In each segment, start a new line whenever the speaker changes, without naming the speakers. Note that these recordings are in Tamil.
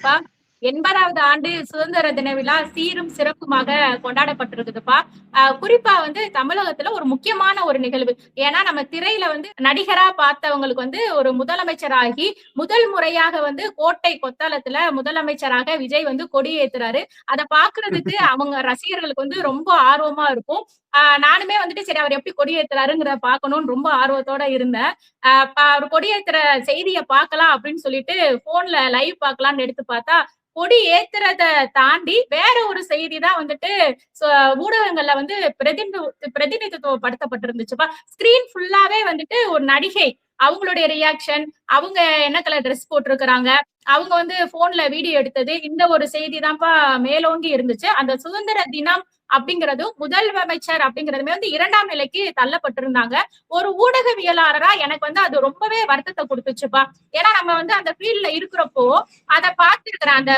பா 80வது ஆண்டு சுதந்திர தின விழா சீரும் சிறப்புமாக கொண்டாடப்பட்டிருக்குதுப்பா. குறிப்பா வந்து தமிழகத்துல ஒரு முக்கியமான ஒரு நிகழ்வு. ஏன்னா நம்ம திரையில வந்து நடிகரா பார்த்தவங்களுக்கு வந்து ஒரு முதலமைச்சராகி முதல் முறையாக வந்து கோட்டை கொத்தளத்துல முதலமைச்சராக விஜய் வந்து கொடியேத்துறாரு. அத பாக்குறதுக்கு அவங்க ரசிகர்களுக்கு வந்து ரொம்ப ஆர்வமா இருக்கும். நானுமே வந்துட்டு சரி அவர் எப்படி கொடியேத்துறாருங்கிறத பார்க்கணும்னு ரொம்ப ஆர்வத்தோட இருந்தேன். அவர் கொடியேத்துற செய்திய பார்க்கலாம் அப்படின்னு சொல்லிட்டு போன்ல லைவ் பார்க்கலாம்னு எடுத்து பார்த்தா கொடி ஏத்துறத தாண்டி வேற ஒரு செய்தி தான் வந்துட்டு ஊடகங்கள்ல வந்து பிரதிநிதித்துவப்படுத்தப்பட்டிருந்துச்சுப்பா. ஸ்கிரீன் ஃபுல்லாவே வந்துட்டு ஒரு நடிகை அவங்களுடைய ரியாக்ஷன், அவங்க என்ன கலர் ட்ரெஸ் போட்டிருக்கிறாங்க, அவங்க வந்து போன்ல வீடியோ எடுத்தது, இந்த ஒரு செய்தி தான்ப்பா மேலோங்கி இருந்துச்சு. அந்த சுதந்திர தினம் அப்படிங்கிறதும் முதலமைச்சர் அப்படிங்கிறதுமே வந்து 2ஆம் நிலைக்கு தள்ளப்பட்டிருந்தாங்க. ஒரு ஊடகவியலாளரா எனக்கு வந்து அது ரொம்பவே வருத்தத்தை கொடுத்துச்சுப்பா. ஏன்னா நம்ம வந்து அந்த ஃபீல்ட்ல இருக்கிறப்போ அதை பார்த்திருக்கிறேன். அந்த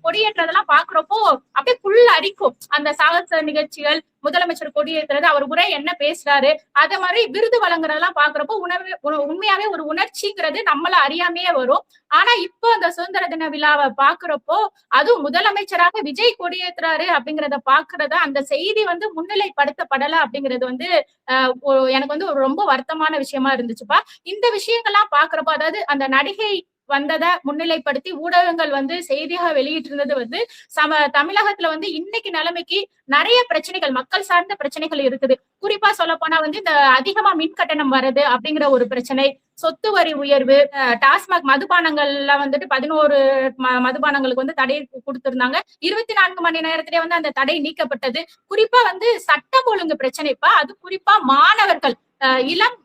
கொடியேற்றதெல்லாம் பாக்குறப்போ அப்படியே புல் அரிக்கும். அந்த சாகச நிகழ்ச்சிகள், முதலமைச்சர் கொடியேற்றுறது, அவர் உரை என்ன பேசுறாரு, அதே மாதிரி விருது வழங்குறதெல்லாம் பாக்குறப்போ உண்மையாவே ஒரு உணர்ச்சிங்கிறது நம்மள அறியாமையே வரும். ஆனா இப்போ அந்த சுதந்திர தின விழாவை பாக்குறப்போ அதுவும் முதலமைச்சராக விஜய் கொடியேற்றுறாரு அப்படிங்கிறத பாக்குறத அந்த செய்தி வந்து முன்னிலைப்படுத்தப்படல அப்படிங்கிறது வந்து எனக்கு வந்து ஒரு ரொம்ப வருத்தமான விஷயமா இருந்துச்சுப்பா. இந்த விஷயங்கள்லாம் பாக்குறப்போ அதாவது அந்த நடிகை வந்ததை முன்னிலைப்படுத்தி ஊடகங்கள் வந்து செய்தியாக வெளியிட்டு இருந்தது வந்து தமிழகத்துல வந்து இன்னைக்கு நிலைமைக்கு நிறைய பிரச்சனைகள், மக்கள் சார்ந்த பிரச்சனைகள் இருக்குது. குறிப்பா சொல்ல போனா வந்து இந்த அதிகமா மின் கட்டணம் வருது அப்படிங்கிற ஒரு பிரச்சனை, சொத்து வரி உயர்வு, டாஸ்மாக் மதுபானங்கள்ல வந்துட்டு 11 மதுபானங்களுக்கு வந்து தடை கொடுத்திருந்தாங்க. 24 மணி நேரத்திலே வந்து அந்த தடை நீக்கப்பட்டது. குறிப்பா வந்து சட்டம் ஒழுங்கு பிரச்சனைப்பா. அது குறிப்பா மாணவர்கள், இளம்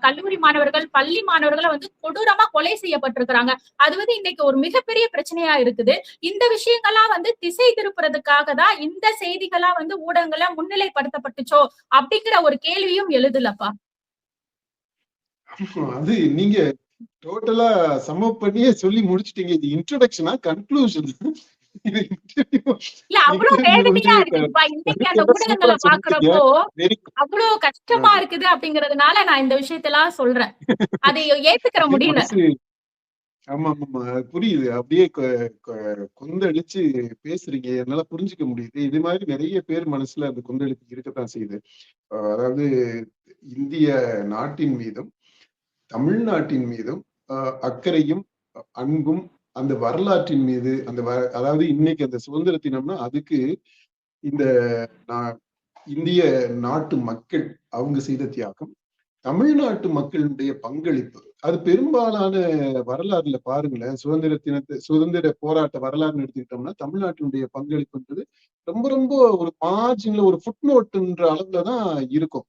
கல்லூரி மாணவர்கள், பள்ளி மாணவர்களை வந்து கொடூரமா கொலை செய்யப்பட்டிருக்கிறாங்க. அது வந்து இன்னைக்கு ஒரு மிகப்பெரிய பிரச்சனையா இருக்குது. இந்த விஷயங்கள்லாம் வந்து திசை திருப்புறதுக்காக தான் இந்த செய்திகளா வந்து ஊடகங்கள முன்னிலைப்படுத்தப்பட்டுச்சோ அப்படிங்கிற ஒரு கேள்வியும் எழுதுலப்பா.
அது நீங்க டோட்டலா சம்மப் பண்ணியே சொல்லி முடிச்சிட்டீங்க. இது இன்ட்ரோடக்ஷனா கன்க்ளூஷன்?
இல்ல அவ்வளவு வேதனையா இருக்குப்பா. இன்னைக்கு அந்த ஊடகங்களை பாக்குறப்போ அவ்வளவு கஷ்டமா இருக்குது அப்படிங்கறதுனால நான் இந்த விஷயத்தெல்லாம் சொல்றேன். அதை ஏத்துக்கிற முடியல.
ஆமா ஆமா புரியுது. அப்படியே கொந்தளிச்சு பேசுறீங்க, என்னால புரிஞ்சுக்க முடியுது. இது மாதிரி நிறைய பேர் மனசுல அந்த கொந்தளிப்பு இருக்கத்தான் செய்யுது. அதாவது இந்திய நாட்டின் மீதும் தமிழ்நாட்டின் மீதும் அக்கறையும் அன்பும் அந்த வரலாற்றின் மீது அதாவது இன்னைக்கு அந்த சுதந்திர தினம்னா அதுக்கு இந்த இந்திய நாட்டு மக்கள் அவங்க செய்த தியாகம், தமிழ்நாட்டு மக்களுடைய பங்களிப்பு, அது பெரும்பாலான வரலாறுல பாருங்களேன். சுதந்திர போராட்ட வரலாறுன்னு எடுத்துக்கிட்டோம்னா தமிழ்நாட்டினுடைய பங்களிப்புன்றது ரொம்ப ரொம்ப ஒரு மார்ஜின்ல ஒரு ஃபுட் நோட்டுன்ற அளவுலதான் இருக்கும்.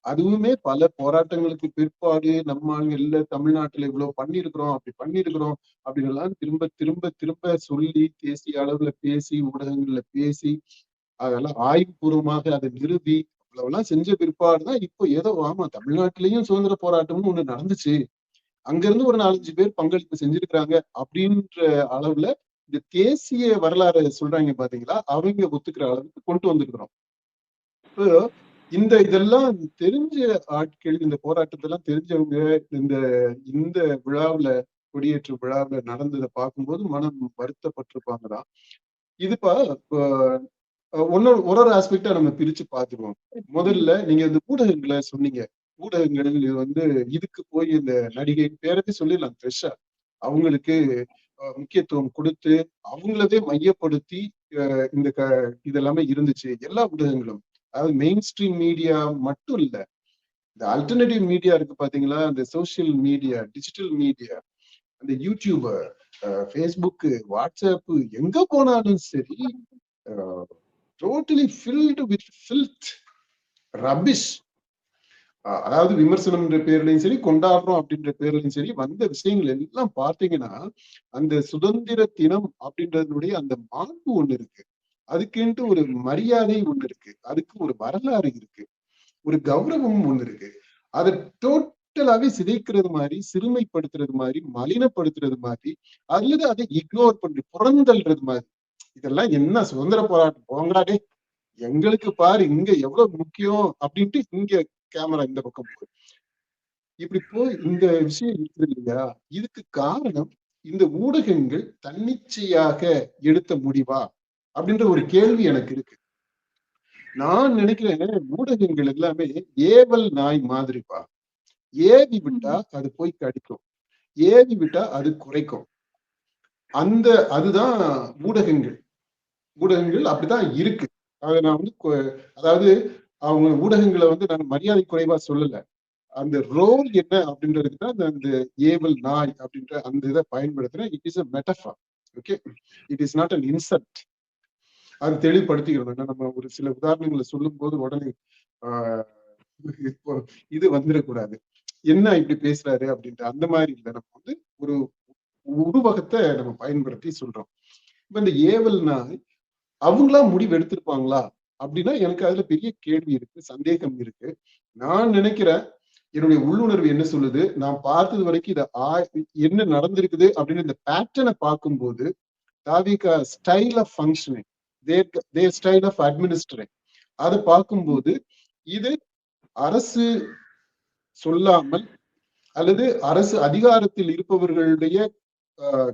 அதுவுமே பல போராட்டங்களுக்கு பிற்பாடு நம்ம இல்ல தமிழ்நாட்டுல இவ்வளவு பண்ணிருக்கிறோம், அப்படி பண்ணிருக்கிறோம் அப்படின்னு எல்லாம் திரும்ப திரும்ப திரும்ப சொல்லி தேசிய அளவுல பேசி ஊடகங்கள்ல பேசி அதெல்லாம் ஆய்வுபூர்வமாக அதை நிறுவி அவ்வளவுலாம் செஞ்ச பிற்பாடுதான் இப்போ ஏதோ ஆமா தமிழ்நாட்டிலையும் சுதந்திர போராட்டம்னு ஒண்ணு நடந்துச்சு, அங்க இருந்து ஒரு 4-5 பேர் பங்களிப்பு செஞ்சிருக்கிறாங்க அப்படின்ற அளவுல இந்த தேசிய வரலாறு சொல்றாங்க பாத்தீங்களா, அவங்க ஒத்துக்கிற அளவுக்கு கொண்டு வந்திருக்கிறோம். இப்போ இதெல்லாம் தெரிஞ்ச ஆட்கள், இந்த போராட்டத்தெல்லாம் தெரிஞ்சவங்க இந்த இந்த விழாவுல கொடியேற்று விழாவுல நடந்ததை பார்க்கும்போது மனம் வருத்தப்பட்டிருப்பாங்கதான். இதுப்பா ஒரு ஆஸ்பெக்டா நம்ம பிரிச்சு பார்த்துருவோம். முதல்ல நீங்க இந்த ஊடகங்களை சொன்னீங்க. ஊடகங்கள் இது வந்து இதுக்கு போய் இந்த நடிகை பேரவே சொல்லிடலாம் ஃப்ரெஷ்ஷா அவங்களுக்கு முக்கியத்துவம் கொடுத்து அவங்களவே மையப்படுத்தி இந்த இதெல்லாமே இருந்துச்சு. எல்லா ஊடகங்களும், அதாவது மெயின் ஸ்ட்ரீம் மீடியா மட்டும் இல்ல, இந்த அல்டர்னேட்டிவ் மீடியா இருக்கு பாத்தீங்களா, இந்த சோசியல் மீடியா, டிஜிட்டல் மீடியா, அந்த யூடியூப், ஃபேஸ்புக், வாட்ஸ்அப், எங்க போனாலும் சரி totally filled with filth, rubbish. அதாவது விமர்சனம் என்ற பேர்லையும் சரி, கொண்டாடுறோம் அப்படின்ற பேர்லையும் சரி வந்த விஷயங்கள் எல்லாம் பார்த்தீங்கன்னா அந்த சுதந்திர தினம் அப்படின்றதுடைய அந்த மாண்பு ஒண்ணு இருக்கு, அதுக்குன்ட்டு ஒரு மரியாதை ஒண்ணு இருக்கு, அதுக்கு ஒரு வரலாறு இருக்கு, ஒரு கௌரவம் ஒண்ணு இருக்கு. அதை டோட்டலாவே சிதைக்கிறது மாதிரி, சிறுமைப்படுத்துறது மாதிரி, மலினப்படுத்துறது மாதிரி, அல்லது அதை இக்னோர் பண்ணி புறந்தள்ளுறது மாதிரி, இதெல்லாம் என்ன சுதந்திர போராட்டம் போங்காடே, எங்களுக்கு பாரு இங்க எவ்வளவு முக்கியம் அப்படின்ட்டு இங்க கேமரா இந்த பக்கம் போய் இப்படி போய் இந்த விஷயம் இருக்குது இல்லையா, இதுக்கு காரணம் இந்த ஊடகங்கள் தன்னிச்சையாக எடுத்த முடிவா அப்படின்ற ஒரு கேள்வி எனக்கு இருக்கு. நான் நினைக்கிறேன் ஊடகங்கள் எல்லாமே ஏவல் நாய் மாதிரிப்பா. ஏவி விட்டா அது போய் கடிக்கும், ஏவி விட்டா அது குறைக்கும். அதுதான் ஊடகங்கள். ஊடகங்கள் அப்படிதான் இருக்கு. அதை நான் அதாவது அவங்க ஊடகங்களை நான் மரியாதை குறைவா சொல்லல. அந்த ரோல் என்ன அப்படின்றதுக்கு தான் அந்த ஏவல் நாய் அப்படின்ற அந்த இதை பயன்படுத்துறேன். It is a metaphor. Okay, it is not an insult. அது தெளிவுபடுத்திக்கிறோம். நம்ம ஒரு சில உதாரணங்களை சொல்லும் போது உடனே இப்போ இது வந்துடக்கூடாது, என்ன இப்படி பேசுறாரு அப்படின்ற அந்த மாதிரி இல்லை. நம்ம ஒரு உருவகத்தை நம்ம பயன்படுத்தி சொல்றோம். இப்ப இந்த ஏவல் நாய் அவங்களா முடிவு எடுத்திருப்பாங்களா அப்படின்னா எனக்கு அதுல பெரிய கேள்வி இருக்கு, சந்தேகம் இருக்கு. நான் நினைக்கிறேன், என்னுடைய உள்ளுணர்வு என்ன சொல்லுது, நான் பார்த்தது வரைக்கும் என்ன நடந்திருக்குது அப்படின்னு இந்த பேட்டர்னை பார்க்கும்போது, தாவிகா style of functioning, their style of administrate, அதை பார்க்கும்போது இது அரசு சொல்லாமல் அல்லது அரசு அதிகாரத்தில் இருப்பவர்களுடைய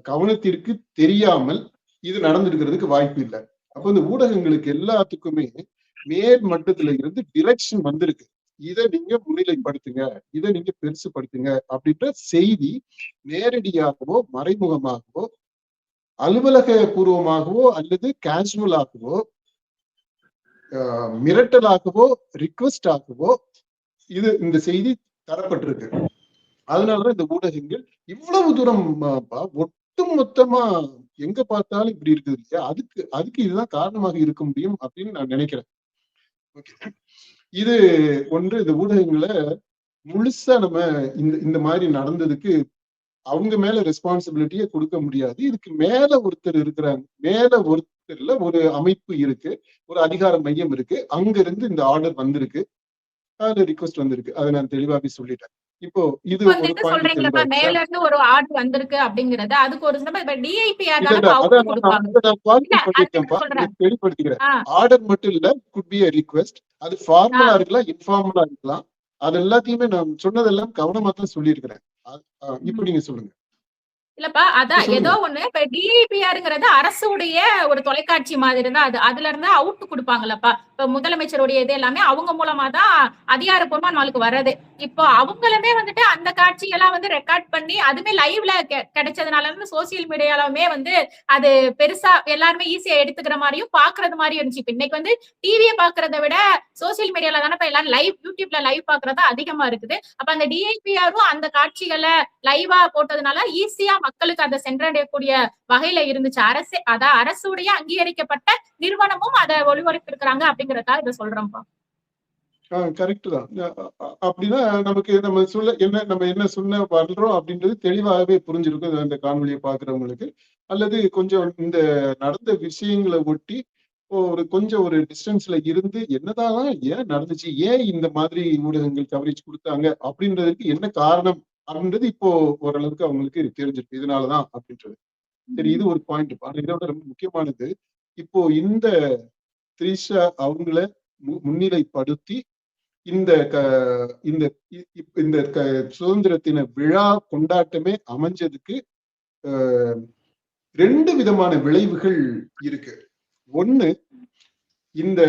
கவனத்திற்கு தெரியாமல் இது நடந்திருக்கிறதுக்கு வாய்ப்பு இல்லை. அப்போ இந்த ஊடகங்களுக்கு எல்லாத்துக்குமே மேல் மட்டத்துல இருந்து டிரெக்ஷன் வந்திருக்கு. இதை நீங்க முன்னிலைப்படுத்துங்க, இதை நீங்க பெருசுப்படுத்துங்க அப்படின்ற செய்தி நேரடியாகவோ மறைமுகமாகவோ அலுவலக பூர்வமாகவோ அல்லது கேஷுவலாகவோ மிரட்டலாகவோ ரிக்வெஸ்ட் ஆகவோ இந்த செய்தி தரப்பட்டிருக்கு. அதனாலதான் இந்த ஊடகங்கள் இவ்வளவு தூரம் ஒட்டு மொத்தமா எங்க பார்த்தாலும் இப்படி இருக்குது இல்லையா, அதுக்கு இதுதான் காரணமாக இருக்க முடியும் அப்படின்னு நான் நினைக்கிறேன். இது ஒன்று. இந்த ஊடகங்களை முழுசா நம்ம இந்த மாதிரி நடந்ததுக்கு அவங்க மேல ரெஸ்பான்சிபிலிட்டியை கொடுக்க முடியாது. இதுக்கு மேல ஒருத்தர் இருக்கிறாங்க, மேல ஒருத்தர்ல ஒரு அமைப்பு இருக்கு, ஒரு அதிகார மையம் இருக்கு, அங்க இருந்து இந்த ஆர்டர் வந்திருக்கு, அதுல ரிக்வெஸ்ட் வந்திருக்கு. அதை நான் தெளிவாவே சொல்லிட்டேன். இப்போ இது
சொல்றீங்களா, மேல இருந்து ஒரு ஆர்டர் வந்திருக்கு அப்படிங்கறது அதுக்கு ஒரு
வெளிப்படுத்திக்கிறேன். ஆர்டர் மட்டும் இல்ல, குட் பி a request. அது ஃபார்மலா இருக்கலாம், இன்ஃபார்மலா இருக்கலாம். அது எல்லாத்தையுமே நான் சொன்னதெல்லாம் கவனமா தான் சொல்லியிருக்கிறேன். இப்ப நீங்க சொல்லுங்க.
இல்லப்பா, அதான் ஏதோ ஒண்ணு. இப்ப டிஐபிஆர்ங்கிறது அரசுடைய ஒரு தொலைக்காட்சி மாதிரி தான். அதுல இருந்து அவுட் கொடுப்பாங்கல்லப்பா. இப்ப முதலமைச்சருடைய இது எல்லாமே அவங்க மூலமா தான் அதிகாரப்பூர்வமா நாளுக்கு வர்றது. இப்போ அவங்களுமே அந்த காட்சியெல்லாம் ரெக்கார்ட் பண்ணி அதுமே லைவ்ல கிடைச்சதுனால சோசியல் மீடியாலுமே அது பெருசா எல்லாருமே ஈஸியா எடுத்துக்கிற மாதிரியும் பாக்குறது மாதிரி இருந்துச்சு. இப்ப இன்னைக்கு டிவியை பாக்குறத விட சோசியல் மீடியால தானே இப்ப எல்லாரும் யூடியூப்ல லைவ் பாக்குறது அதிகமா இருக்குது. அப்ப அந்த டிஐபிஆரும் அந்த காட்சிகளை லைவா போட்டதுனால ஈஸியா மக்களுக்கு அதை சென்றடையக்கூடிய வகையில இருந்துச்சு. அரசுடைய அங்கீகரிக்கப்பட்ட நிறுவனமும் அதை ஒளிபரப்பிருக்கிறாங்க அப்படிங்கறதுக்காக இதை சொல்றோம்ப்பா.
கரெக்ட் தான். அப்படின்னா நம்ம என்ன சொன்ன பண்றோம் அப்படின்றது தெளிவாகவே புரிஞ்சிருக்கும் இந்த காணொலியை பாக்குறவங்களுக்கு. அல்லது கொஞ்சம் இந்த நடந்த விஷயங்களை ஒட்டி கொஞ்சம் ஒரு டிஸ்டன்ஸ்ல இருந்து என்னதான் ஏன் நடந்துச்சு, ஏன் இந்த மாதிரி ஊடகங்கள் கவரேஜ் கொடுத்தாங்க அப்படின்றதுக்கு என்ன காரணம் அப்படின்றது இப்போ ஓரளவுக்கு அவங்களுக்கு தெரிஞ்சிருக்கு, இதனாலதான் அப்படின்றது. சரி, இது ஒரு பாயிண்ட். ஆனா இதை விட ரொம்ப முக்கியமானது, இப்போ இந்த த்ரிஷா அவங்கள முன்னிலைப்படுத்தி இந்த சுதந்திர தின விழா கொண்டாட்டமே அமைஞ்சதுக்கு 2 விதமான விளைவுகள் இருக்கு. ஒண்ணு, இந்த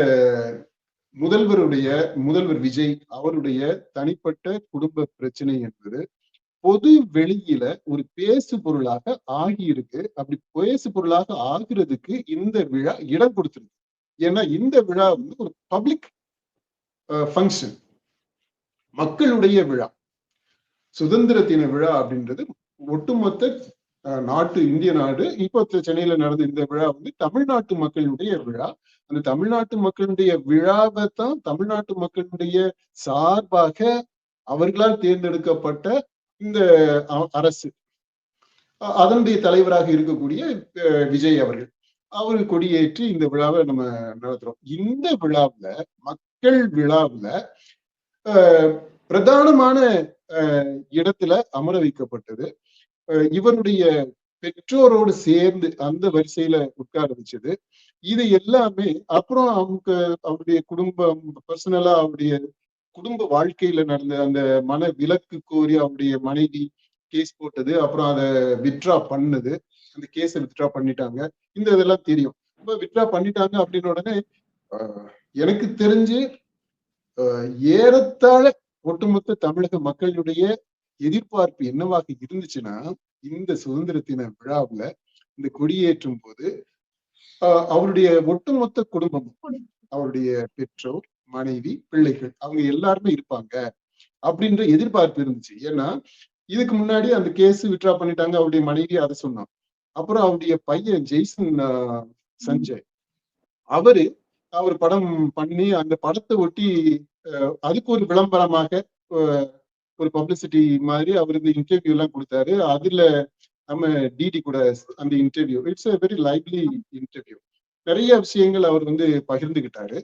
முதல்வர் விஜய் அவருடைய தனிப்பட்ட குடும்ப பிரச்சனை என்பது பொது வெளியில ஒரு பேசு பொருளாக ஆகியிருக்கு. அப்படி பேசு பொருளாக ஆகுறதுக்கு இந்த விழா இடம் கொடுத்திருக்கு. ஏன்னா இந்த விழா ஒரு பப்ளிக் ஃபங்க்ஷன், மக்களுடைய விழா. சுதந்திர தின விழா அப்படின்றது ஒட்டுமொத்த நாட்டு, இந்திய நாடு. இப்போ சென்னையில நடந்த இந்த விழா தமிழ்நாட்டு மக்களுடைய விழா. அந்த தமிழ்நாட்டு மக்களுடைய விழாவை தான் தமிழ்நாட்டு மக்களுடைய சார்பாக அவர்களால் தேர்ந்தெடுக்கப்பட்ட இந்த அரசு, அதனுடைய தலைவராக இருக்கக்கூடிய விஜய் அவர் கொடியேற்றி இந்த விழாவை நம்ம நடத்துறோம். இந்த விழாவுல, மக்கள் விழாவுல பிரதானமான இடத்துல அமர வைக்கப்பட்டது இவருடைய பெற்றோரோடு சேர்ந்து அந்த வரிசையில உட்கார வச்சது. இது எல்லாமே அப்புறம் அவருடைய குடும்பம், பர்சனலா அவருடைய குடும்ப வாழ்க்கையில நடந்த அந்த மன விலக்கு கோரி அவருடைய மனைவி கேஸ் போட்டது, அப்புறம் அதை வித்ட்ரா பண்ணது, அந்த கேஸை வித்ட்ரா பண்ணிட்டாங்க. இதெல்லாம் தெரியும். இப்ப வித்ட்ரா பண்ணிட்டாங்க அப்படின்னு உடனே எனக்கு தெரிஞ்சு ஏறத்தாழ ஒட்டுமொத்த தமிழக மக்களுடைய எதிர்பார்ப்பு என்னவாக இருந்துச்சுன்னா, இந்த சுதந்திர தின விழாவுல இந்த கொடியேற்றும் போது அவருடைய ஒட்டுமொத்த குடும்பமும், அவருடைய பெற்றோர், மனைவி, பிள்ளைகள் அவங்க எல்லாருமே இருப்பாங்க அப்படின்ற எதிர்பார்ப்பு இருந்துச்சு. ஏன்னா இதுக்கு முன்னாடி அந்த கேஸ் வித்ட்ரா பண்ணிட்டாங்க, அவருடைய மனைவி அதை சொன்னான். அப்புறம் அவருடைய பையன் ஜெய்சன் சஞ்சய் அவர் படம் பண்ணி அந்த படத்தை ஒட்டி அதுக்கு ஒரு விளம்பரமாக ஒரு பப்ளிசிட்டி மாதிரி அவர் இந்த இன்டர்வியூ எல்லாம் கொடுத்தாரு. அதுல நம்ம டிடி கூட அந்த interview, it's a very lively interview. நிறைய விஷயங்கள் அவர் பகிர்ந்துகிட்டாரு.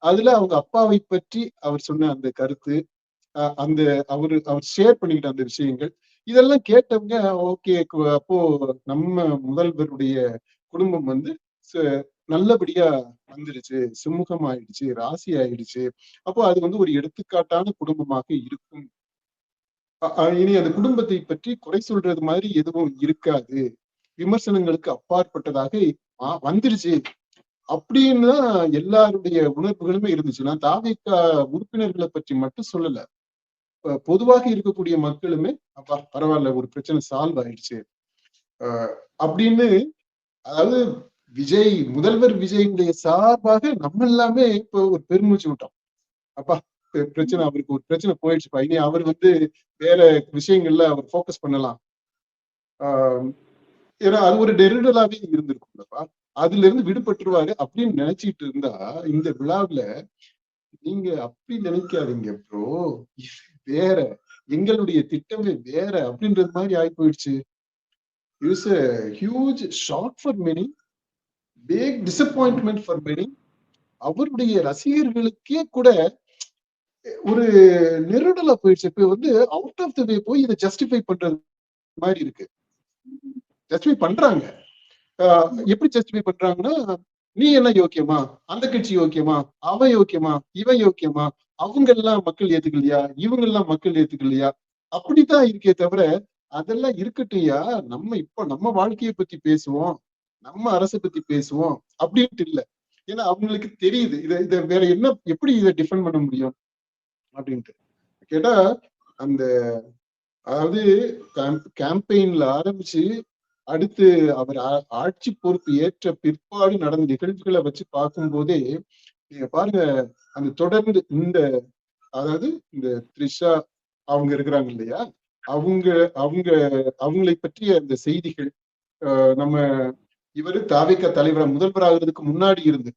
அதுல அவங்க அப்பாவை பற்றி அவர் சொன்ன அந்த கருத்து, அந்த அவர் ஷேர் பண்ணிக்கிட்ட அந்த விஷயங்கள், இதெல்லாம் கேட்டவங்க ஓகே, அப்போ நம்ம முதல்வருடைய குடும்பம் நல்லபடியா வந்துருச்சு, சுமூகம் ஆயிடுச்சு, ராசி ஆயிடுச்சு. அப்போ அது ஒரு எடுத்துக்காட்டான குடும்பமாக இருக்கும். இனி அந்த குடும்பத்தை பற்றி குறை சொல்றது மாதிரி எதுவும் இருக்காது, விமர்சனங்களுக்கு அப்பாற்பட்டதாக வந்துருச்சு அப்படின்னு தான் எல்லாருடைய உணர்வுகளுமே இருந்துச்சு. நான் தாவேகா உறுப்பினர்களை பற்றி மட்டும் சொல்லல, பொதுவாக இருக்கக்கூடிய மக்களுமே அப்பா பரவாயில்ல, ஒரு பிரச்சனை சால்வ் ஆயிடுச்சு அப்படின்னு. அதாவது முதல்வர் விஜயுடைய சார்பாக நம்ம எல்லாமே இப்போ ஒரு பெருமூச்சு விட்டோம். அப்பா பிரச்சனை, அவருக்கு ஒரு பிரச்சனை போயிடுச்சுப்பா, இனி அவர் வேற விஷயங்கள்ல அவர் போக்கஸ் பண்ணலாம். ஏன்னா அது ஒரு நெருடலாவே இருந்திருக்கும்லப்பா, அதுல இருந்து விடுபட்டுருவாரு அப்படின்னு நினைச்சிட்டு இருந்தா, இந்த விழாவுல நீங்க அப்படி நினைக்காதீங்க ப்ரோ, வேற எங்களுடைய திட்டமே வேற அப்படின்றது மாதிரி ஆகி போயிடுச்சு. It's a huge shock for many, big disappointment for many. அவருடைய ரசிகர்களுக்கே கூட ஒரு நெருடலா போயிடுச்சு. இப்ப அவுட் ஆஃப் த வே போய் இதை ஜஸ்டிஃபை பண்றது மாதிரி இருக்கு. ஜஸ்டிஃபை பண்றாங்க. எப்படி ஜஸ்டிஃபை பண்றாங்கன்னா, நீ என்ன யோக்கியமா, அந்த கட்சி யோக்கியமா, அவன் யோக்கியமா, இவன் யோக்கியமா, அவங்க எல்லாம் மக்கள் ஏத்துக்கலையா, இவங்க எல்லாம் மக்கள் ஏத்துக்கலையா, அப்படித்தான் இருக்கே தவிர அதெல்லாம் இருக்கட்டையா, நம்ம வாழ்க்கையை பத்தி பேசுவோம், நம்ம அரசை பத்தி பேசுவோம் அப்படின்ட்டு இல்ல. ஏன்னா அவங்களுக்கு தெரியுது இதை வேற என்ன, எப்படி இதை டிஃபெண்ட் பண்ண முடியும் அப்படின்ட்டு கேட்டா, அந்த அதாவது கேம்பெயின்ல ஆரம்பிச்சு அடுத்து அவர் ஆட்சி பொறுப்பு ஏற்ற பிற்பாடு நடந்த நிகழ்வுகளை வச்சு பார்க்கும் போதே நீங்க பாருங்க, அந்த தொடர்ந்து அதாவது இந்த த்ரிஷா அவங்க இருக்கிறாங்க இல்லையா, அவங்களை பற்றிய அந்த செய்திகள், நம்ம தாவேகா தலைவராக முதல்வராகிறதுக்கு முன்னாடி இருந்து,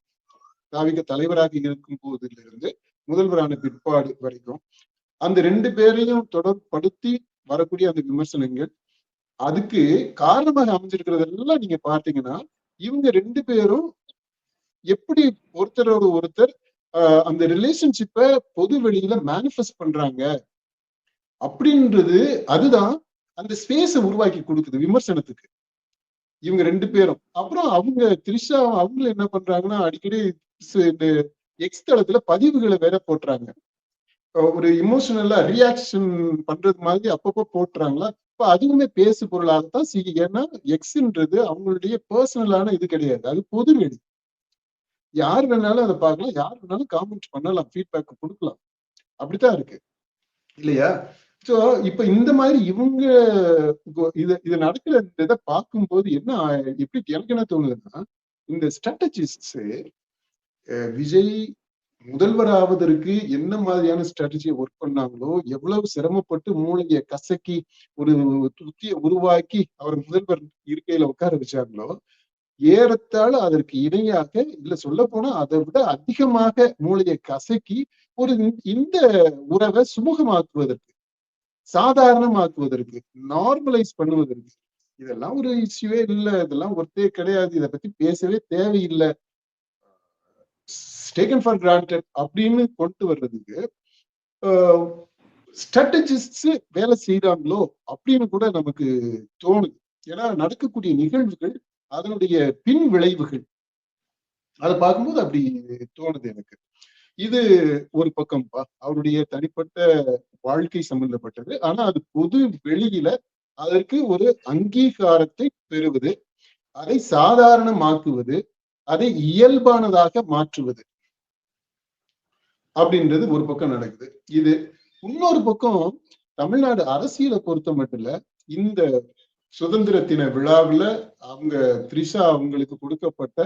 தாவேகா தலைவராக இருக்கும் போதுல இருந்து முதல்வரான பிற்பாடு வரைக்கும் அந்த 2 பேரையும் தொடர்படுத்தி வரக்கூடிய அந்த விமர்சனங்கள், அதுக்கு காரணமாக அமைஞ்சிருக்கிறதெல்லாம் நீங்க பார்த்தீங்கன்னா, இவங்க 2 பேரும் எப்படி ஒருத்தரோட ஒருத்தர் அந்த ரிலேஷன்ஷிப்பை பொது வெளியில மேனிஃபெஸ்ட் பண்றாங்க அப்படின்றது, அதுதான் அந்த ஸ்பேஸை உருவாக்கி கொடுக்குது விமர்சனத்துக்கு. இவங்க 2 பேரும் அப்புறம் அவங்க த்ரிஷா அவங்கள என்ன பண்றாங்கன்னா, அடிக்கடி இந்த எக்ஸ் தளத்துல பதிவுகளை வேற போட்டுறாங்க, ஒரு இமோஷனலா ரியாக்ஷன் பண்றது மாதிரி அப்பப்போ போட்டுறாங்களா. இப்ப அதுவுமே பேசு பொருளாகத்தான் ஏன்னா எக்ஸ்ன்றது அவங்களுடைய பர்சனலான இது கிடையாது, அது பொது வெளி. யார் வேணாலும் அதை பார்க்கலாம், யார் வேணாலும் காமெண்ட் பண்ணலாம், ஃபீட்பேக் கொடுக்கலாம், அப்படித்தான் இருக்கு இல்லையா. சோ இப்ப இந்த மாதிரி இவங்க இது நடக்கிற இதை பார்க்கும்போது என்ன, எப்படி எனக்கு என்ன தோணுதுன்னா, இந்த ஸ்ட்ராட்டஜிஸ்ட் விஜய் முதல்வராவதற்கு என்ன மாதிரியான ஸ்ட்ராட்டஜியை ஒர்க் பண்ணாங்களோ, எவ்வளவு சிரமப்பட்டு மூளையை கசக்கி ஒரு உத்தியை உருவாக்கி அவர் முதல்வர் இருக்கையில உட்கார வச்சாங்களோ, ஏறத்தாழ அதற்கு இணையாக, இல்ல சொல்ல போனா அதை விட அதிகமாக மூளையை கசக்கி இந்த உறவை சுமூகமாக்குவதற்கு, சாதாரணமாக்குவதற்கு, நார்மலைஸ் பண்ணுவதற்கு, இதெல்லாம் ஒரு இஷ்யூவே இல்லை, இதெல்லாம் ஒருத்தே கிடையாது, இதை பத்தி பேசவே தேவையில்லை, டேக்கன் ஃபார் கிராண்டட் அப்படின்னு கொண்டு வர்றதுக்கு ஸ்ட்ராட்டஜிஸ்ட் வேலை செய்யறாங்களோ அப்படின்னு கூட நமக்கு தோணுது. ஏன்னா நடக்கக்கூடிய நிகழ்வுகள், அதனுடைய பின் விளைவுகள், அதை பார்க்கும்போது அப்படி தோணுது எனக்கு. இது ஒரு பக்கம் அவருடைய தனிப்பட்ட வாழ்க்கை சம்பந்தப்பட்டது. ஆனா அது பொது வெளியில அதற்கு ஒரு அங்கீகாரத்தை பெறுவது, அதை சாதாரணமாக்குவது, அதை இயல்பானதாக மாற்றுவது அப்படின்றது ஒரு பக்கம் நடக்குது. இது இன்னொரு பக்கம் தமிழ்நாடு அரசியலை பொறுத்த மட்டும் இல்ல, இந்த சுதந்திர தின விழாவுல அவங்க த்ரிஷா அவங்களுக்கு கொடுக்கப்பட்ட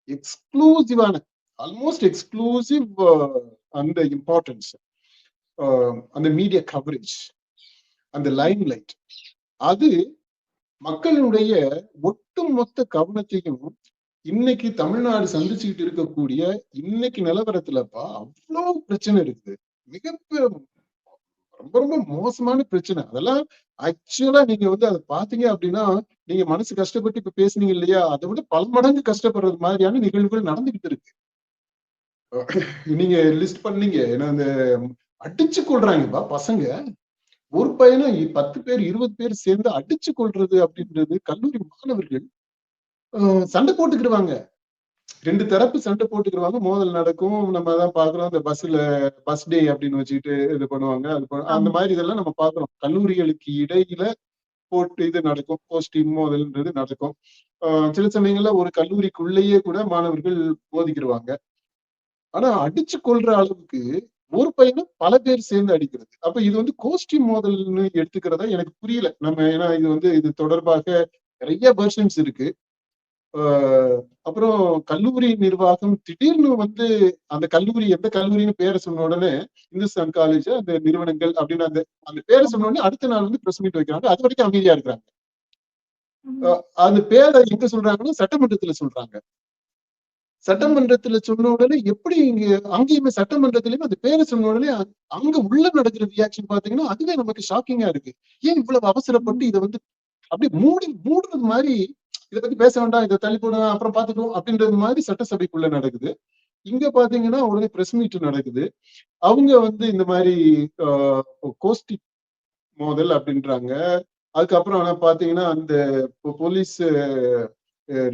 எக்ஸ்க்ளூசிவான, ஆல்மோஸ்ட் எக்ஸ்க்ளூசிவ் அந்த இம்பார்ட்டன்ஸ், அந்த மீடியா கவரேஜ், அந்த லைம் லைட், அது மக்களுடைய ஒட்டுமொத்த கவனத்தையும் இன்னைக்கு தமிழ்நாடு சந்திச்சுக்கிட்டு இருக்கக்கூடிய இன்னைக்கு நிலவரத்துலப்பா அவ்வளவு பிரச்சனை இருக்குது. மிக ரொம்ப ரொம்ப மோசமான பிரச்சனை. அதெல்லாம் ஆக்சுவலா நீங்க அதை பாத்தீங்க அப்படின்னா, நீங்க மனசு கஷ்டப்பட்டு இப்ப பேசுனீங்க இல்லையா, அதை விட பல மடங்கு கஷ்டப்படுறது மாதிரியான நிகழ்வுகள் நடந்துகிட்டு இருக்கு. நீங்க லிஸ்ட் பண்ணீங்க. ஏன்னா அந்த அடிச்சு கொள்றாங்கப்பா பசங்க. ஒரு பையனை 10 பேர் 20 பேர் சேர்ந்து அடிச்சு கொள்றது அப்படின்றது, கல்லூரி மாணவர்கள் சண்டை போட்டுக்கிடுவாங்க. 2 தரப்பு சண்டை போட்டுக்கிடுவாங்க. மோதல் நடக்கும். நம்ம அதான் பாக்குறோம். அந்த பஸ் டே அப்படின்னு வச்சுக்கிட்டு இது பண்ணுவாங்க. அந்த மாதிரி இதெல்லாம் நம்ம பாக்குறோம். கல்லூரிகளுக்கு இடையில போட்டு இது நடக்கும். கோஷ்டி மோதல்ன்றது நடக்கும். சில சமயங்கள்ல ஒரு கல்லூரிக்குள்ளேயே கூட மாணவர்கள் மோதிக்கிடுவாங்க. ஆனா அடிச்சு கொள்ற அளவுக்கு ஒரு பையனை பல பேர் சேர்ந்து அடிக்கிறது. அப்ப இது கோஷ்டி மோதல்னு எடுத்துக்கிறதா எனக்கு புரியல. நம்ம ஏன்னா இது தொடர்பாக நிறைய வெர்ஷன்ஸ் இருக்கு. அப்புறம் கல்லூரி நிர்வாகம் திடீர்னு அந்த கல்லூரி எந்த கல்லூரின்னு பேரை சொன்ன உடனே இந்துஸ்தான் காலேஜ் அந்த நிறுவனங்கள் அப்படின்னு அந்த பேரை சொன்ன உடனே அடுத்த நாள் பிரஸ் மீட் வைக்கிறாங்க. அது வரைக்கும் அமைதியா இருக்கிறாங்க. அந்த பேரை எங்க சொல்றாங்கன்னா சட்டமன்றத்துல சொல்றாங்க. சட்டமன்றத்துல சொன்ன உடனே எப்படி அங்கேயுமே சட்டமன்றத்திலயுமே அந்த பேரை சொன்ன உடனே அங்க உள்ள நடக்கிற ரியாக்ஷன் பாத்தீங்கன்னா அதுவே நமக்கு ஷாக்கிங்கா இருக்கு. ஏன் இவ்வளவு அவசரப்பட்டு இதை அப்படியே மூடுறது மாதிரி, இதை பத்தி பேச வேண்டாம், இதை தள்ளி போட அப்புறம் பாத்துக்கணும் அப்படின்றது மாதிரி சட்டசபைக்குள்ள நடக்குது. இங்க பாத்தீங்கன்னா உடனே பிரஸ் மீட் நடக்குது. அவங்க இந்த மாதிரி கோஷ்டி மோதல் அப்படின்றாங்க. அதுக்கப்புறம் ஆனா பாத்தீங்கன்னா அந்த போலீஸ்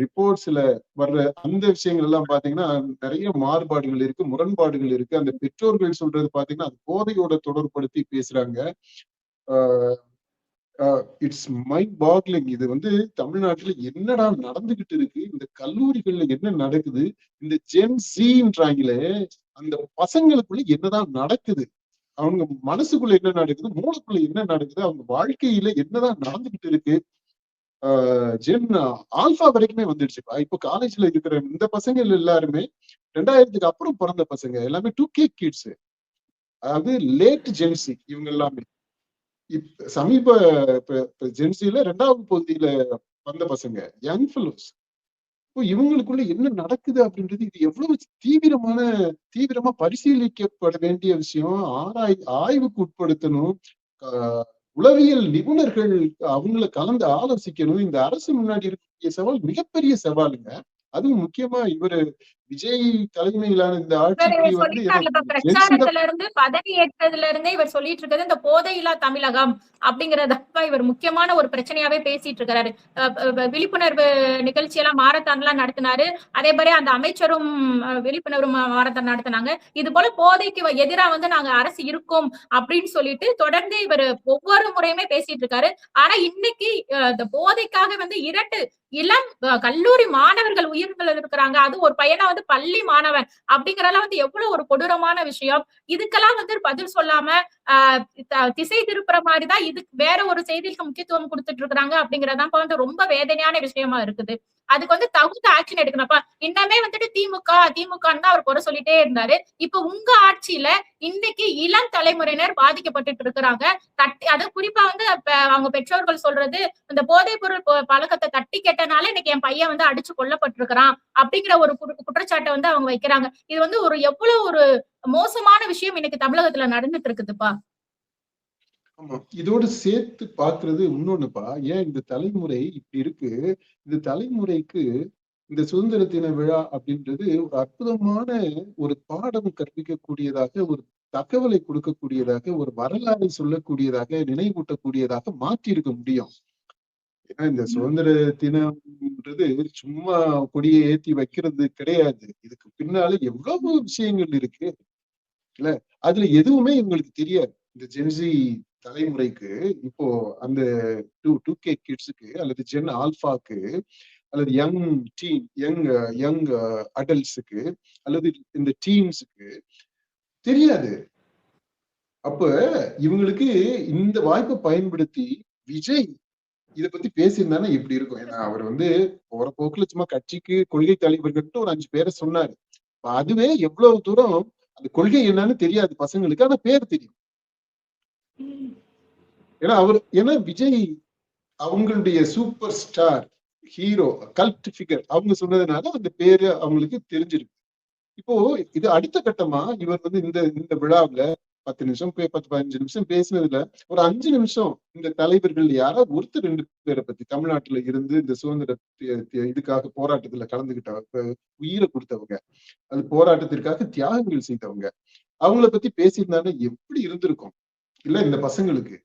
ரிப்போர்ட்ஸ்ல வர்ற அந்த விஷயங்கள் எல்லாம் பாத்தீங்கன்னா நிறைய மாறுபாடுகள் இருக்கு, முரண்பாடுகள் இருக்கு. அந்த பெற்றோர்கள் சொல்றது பாத்தீங்கன்னா அது போதையோட தொடர்படுத்தி பேசுறாங்க. It's mind boggling. இது தமிழ்நாட்டுல என்னடா நடந்துகிட்டு இருக்கு, இந்த கல்லூரிகள்ல என்ன நடக்குது, இந்த ஜென் ஜீன்றாங்களே அந்த பசங்களுக்குள்ள என்னதான் நடக்குது, அவங்க மனசுக்குள்ள என்ன நடக்குது, மூளைக்குள்ள என்ன நடக்குது, அவங்க வாழ்க்கையில என்னதான் நடந்துகிட்டு இருக்கு. ஜென் ஆல்பா வரைக்குமே வந்துடுச்சுப்பா. இப்போ காலேஜ்ல இருக்கிற இந்த பசங்க எல்லாருமே 2000க்கு அப்புறம் பிறந்த பசங்க எல்லாமே 2K கிட்ஸ். அதாவது லேட் ஜென்சி இவங்க எல்லாமே. சமீப ஜென்சில 2வது பகுதியில வந்த பசங்க, யங் ஃபெலோஸ். இப்போ இவங்களுக்குள்ள என்ன நடக்குது அப்படின்றது இது எவ்வளவு தீவிரமா பரிசீலிக்கப்பட வேண்டிய விஷயம். ஆய்வுக்கு உட்படுத்தணும். உளவியல் நிபுணர்கள் அவங்கள கலந்து ஆலோசிக்கணும். இந்த அரசு முன்னாடி இருக்கக்கூடிய சவால் மிகப்பெரிய சவாலுங்க. அதுவும் முக்கியமா விஜய் தலைமையிலான இந்த ஆட்சிக்கு
பிரச்சாரத்துல இருந்து பதவி ஏற்றதுல இருந்தே இவர் சொல்லிட்டு இருக்கிறது இந்த போதையில்லா தமிழகம் அப்படிங்கறதப்ப இவர் முக்கியமான ஒரு பிரச்சனையாவே பேசிட்டு இருக்கிறாரு. விழிப்புணர்வு நிகழ்ச்சி எல்லாம் மாரத்தான் எல்லாம் நடத்தினாரு. அதே மாதிரி அந்த அமைச்சரும் விழிப்புணர்வு மாரத்தான் நடத்தினாங்க. இது போல போதைக்கு எதிராக நாங்க அரசு இருக்கோம் அப்படின்னு சொல்லிட்டு தொடர்ந்து இவர் ஒவ்வொரு முறையுமே பேசிட்டு இருக்காரு. ஆனா இன்னைக்கு இந்த போதைக்காக 2 இளம் கல்லூரி மாணவர்கள் உயிர்கள் இருக்கிறாங்க. அது ஒரு பையனா பள்ளி மாணவன் அப்படிங்கறதெல்லாம் எவ்வளவு ஒரு கொடூரமான விஷயம். இதுக்கெல்லாம் பதில் சொல்லாம திசை திருப்புற மாதிரிதான் இதுக்கு வேற ஒரு செய்திக்கு முக்கியத்துவம் கொடுத்துட்டு இருக்கிறாங்க அப்படிங்கறதான் ரொம்ப வேதனையான விஷயமா இருக்குது. அதுக்கு தகுந்த ஆக்ஷன் எடுக்கணும்ப்பா. இன்னமே திமுகன்னு தான் அவர் குறை சொல்லிட்டே இருந்தாரு. இப்ப உங்க ஆட்சியில இன்னைக்கு இளம் தலைமுறையினர் பாதிக்கப்பட்டு இருக்கிறாங்க. அது குறிப்பா அவங்க பெற்றோர்கள் சொல்றது இந்த போதைப் பொருள் பழக்கத்தை தட்டி கேட்டனால இன்னைக்கு என் பையன் அடிச்சு கொல்லப்பட்டிருக்கிறான் அப்படிங்கிற ஒரு குற்றச்சாட்டை அவங்க வைக்கிறாங்க. இது ஒரு எவ்வளவு ஒரு மோசமான விஷயம் இன்னைக்கு தமிழகத்துல நடந்துட்டு இருக்குதுப்பா.
ஆமா, இதோடு சேர்த்து பாக்குறது இன்னொன்னுப்பா. ஏன் இந்த தலைமுறை இப்படி இருக்கு, இந்த தலைமுறைக்கு இந்த சுதந்திர தின விழா அப்படின்றது ஒரு அற்புதமான ஒரு பாடம் கற்பிக்கக்கூடியதாக, ஒரு தகவலை கொடுக்கக்கூடியதாக, ஒரு வரலாறை சொல்லக்கூடியதாக, நினைவூட்டக்கூடியதாக மாற்றி இருக்க முடியும். ஏன்னா இந்த சுதந்திர தினம்ன்றது சும்மா கொடியை ஏத்தி வைக்கிறது கிடையாது. இதுக்கு பின்னால எவ்வளவு விஷயங்கள் இருக்கு இல்ல, அதுல எதுவுமே இவங்களுக்கு தெரியாது. இந்த ஜென்சி தலைமுறைக்கு இப்போ அந்த 2K கிட்ஸுக்கு அல்லது ஜென் ஆல்பாக்கு அல்லது யங் அடல்ட்ஸுக்கு அல்லது இந்த டீன்ஸுக்கு தெரியாது. அப்ப இவங்களுக்கு இந்த வாய்ப்பை பயன்படுத்தி விஜய் இதை பத்தி பேசியிருந்தானே இப்படி இருக்கும். ஏன்னா அவர் போற போக்குல சும்மா கட்சிக்கு கொள்கை தலைவர்கள் ஒரு 5 பேரை சொன்னாரு. அதுவே எவ்வளவு தூரம் அந்த கொள்கை என்னன்னு தெரியாது பசங்களுக்கு, ஆனா பேர் தெரியும். ஏன்னா விஜய் அவங்களுடைய super star hero cult figure அவங்க சொன்னதுனால அந்த பேரு அவங்களுக்கு தெரிஞ்சிருக்கு. இப்போ இது அடுத்த கட்டமா இவர் இந்த விழாவுல 10 நிமிஷம் 10-15 நிமிஷம் பேசினதுல ஒரு 5 நிமிஷம் இந்த தலைவர்கள் யாராவது ஒருத்தர் 2 பேரை பத்தி தமிழ்நாட்டுல இருந்து இந்த சுதந்திர இதுக்காக போராட்டத்துல கலந்துகிட்டவங்க, உயிரை கொடுத்தவங்க, அது போராட்டத்திற்காக தியாகங்கள் செய்தவங்க, அவங்கள பத்தி பேசியிருந்தாங்க எப்படி இருந்திருக்கும் இல்ல இந்த பசங்களுக்கு.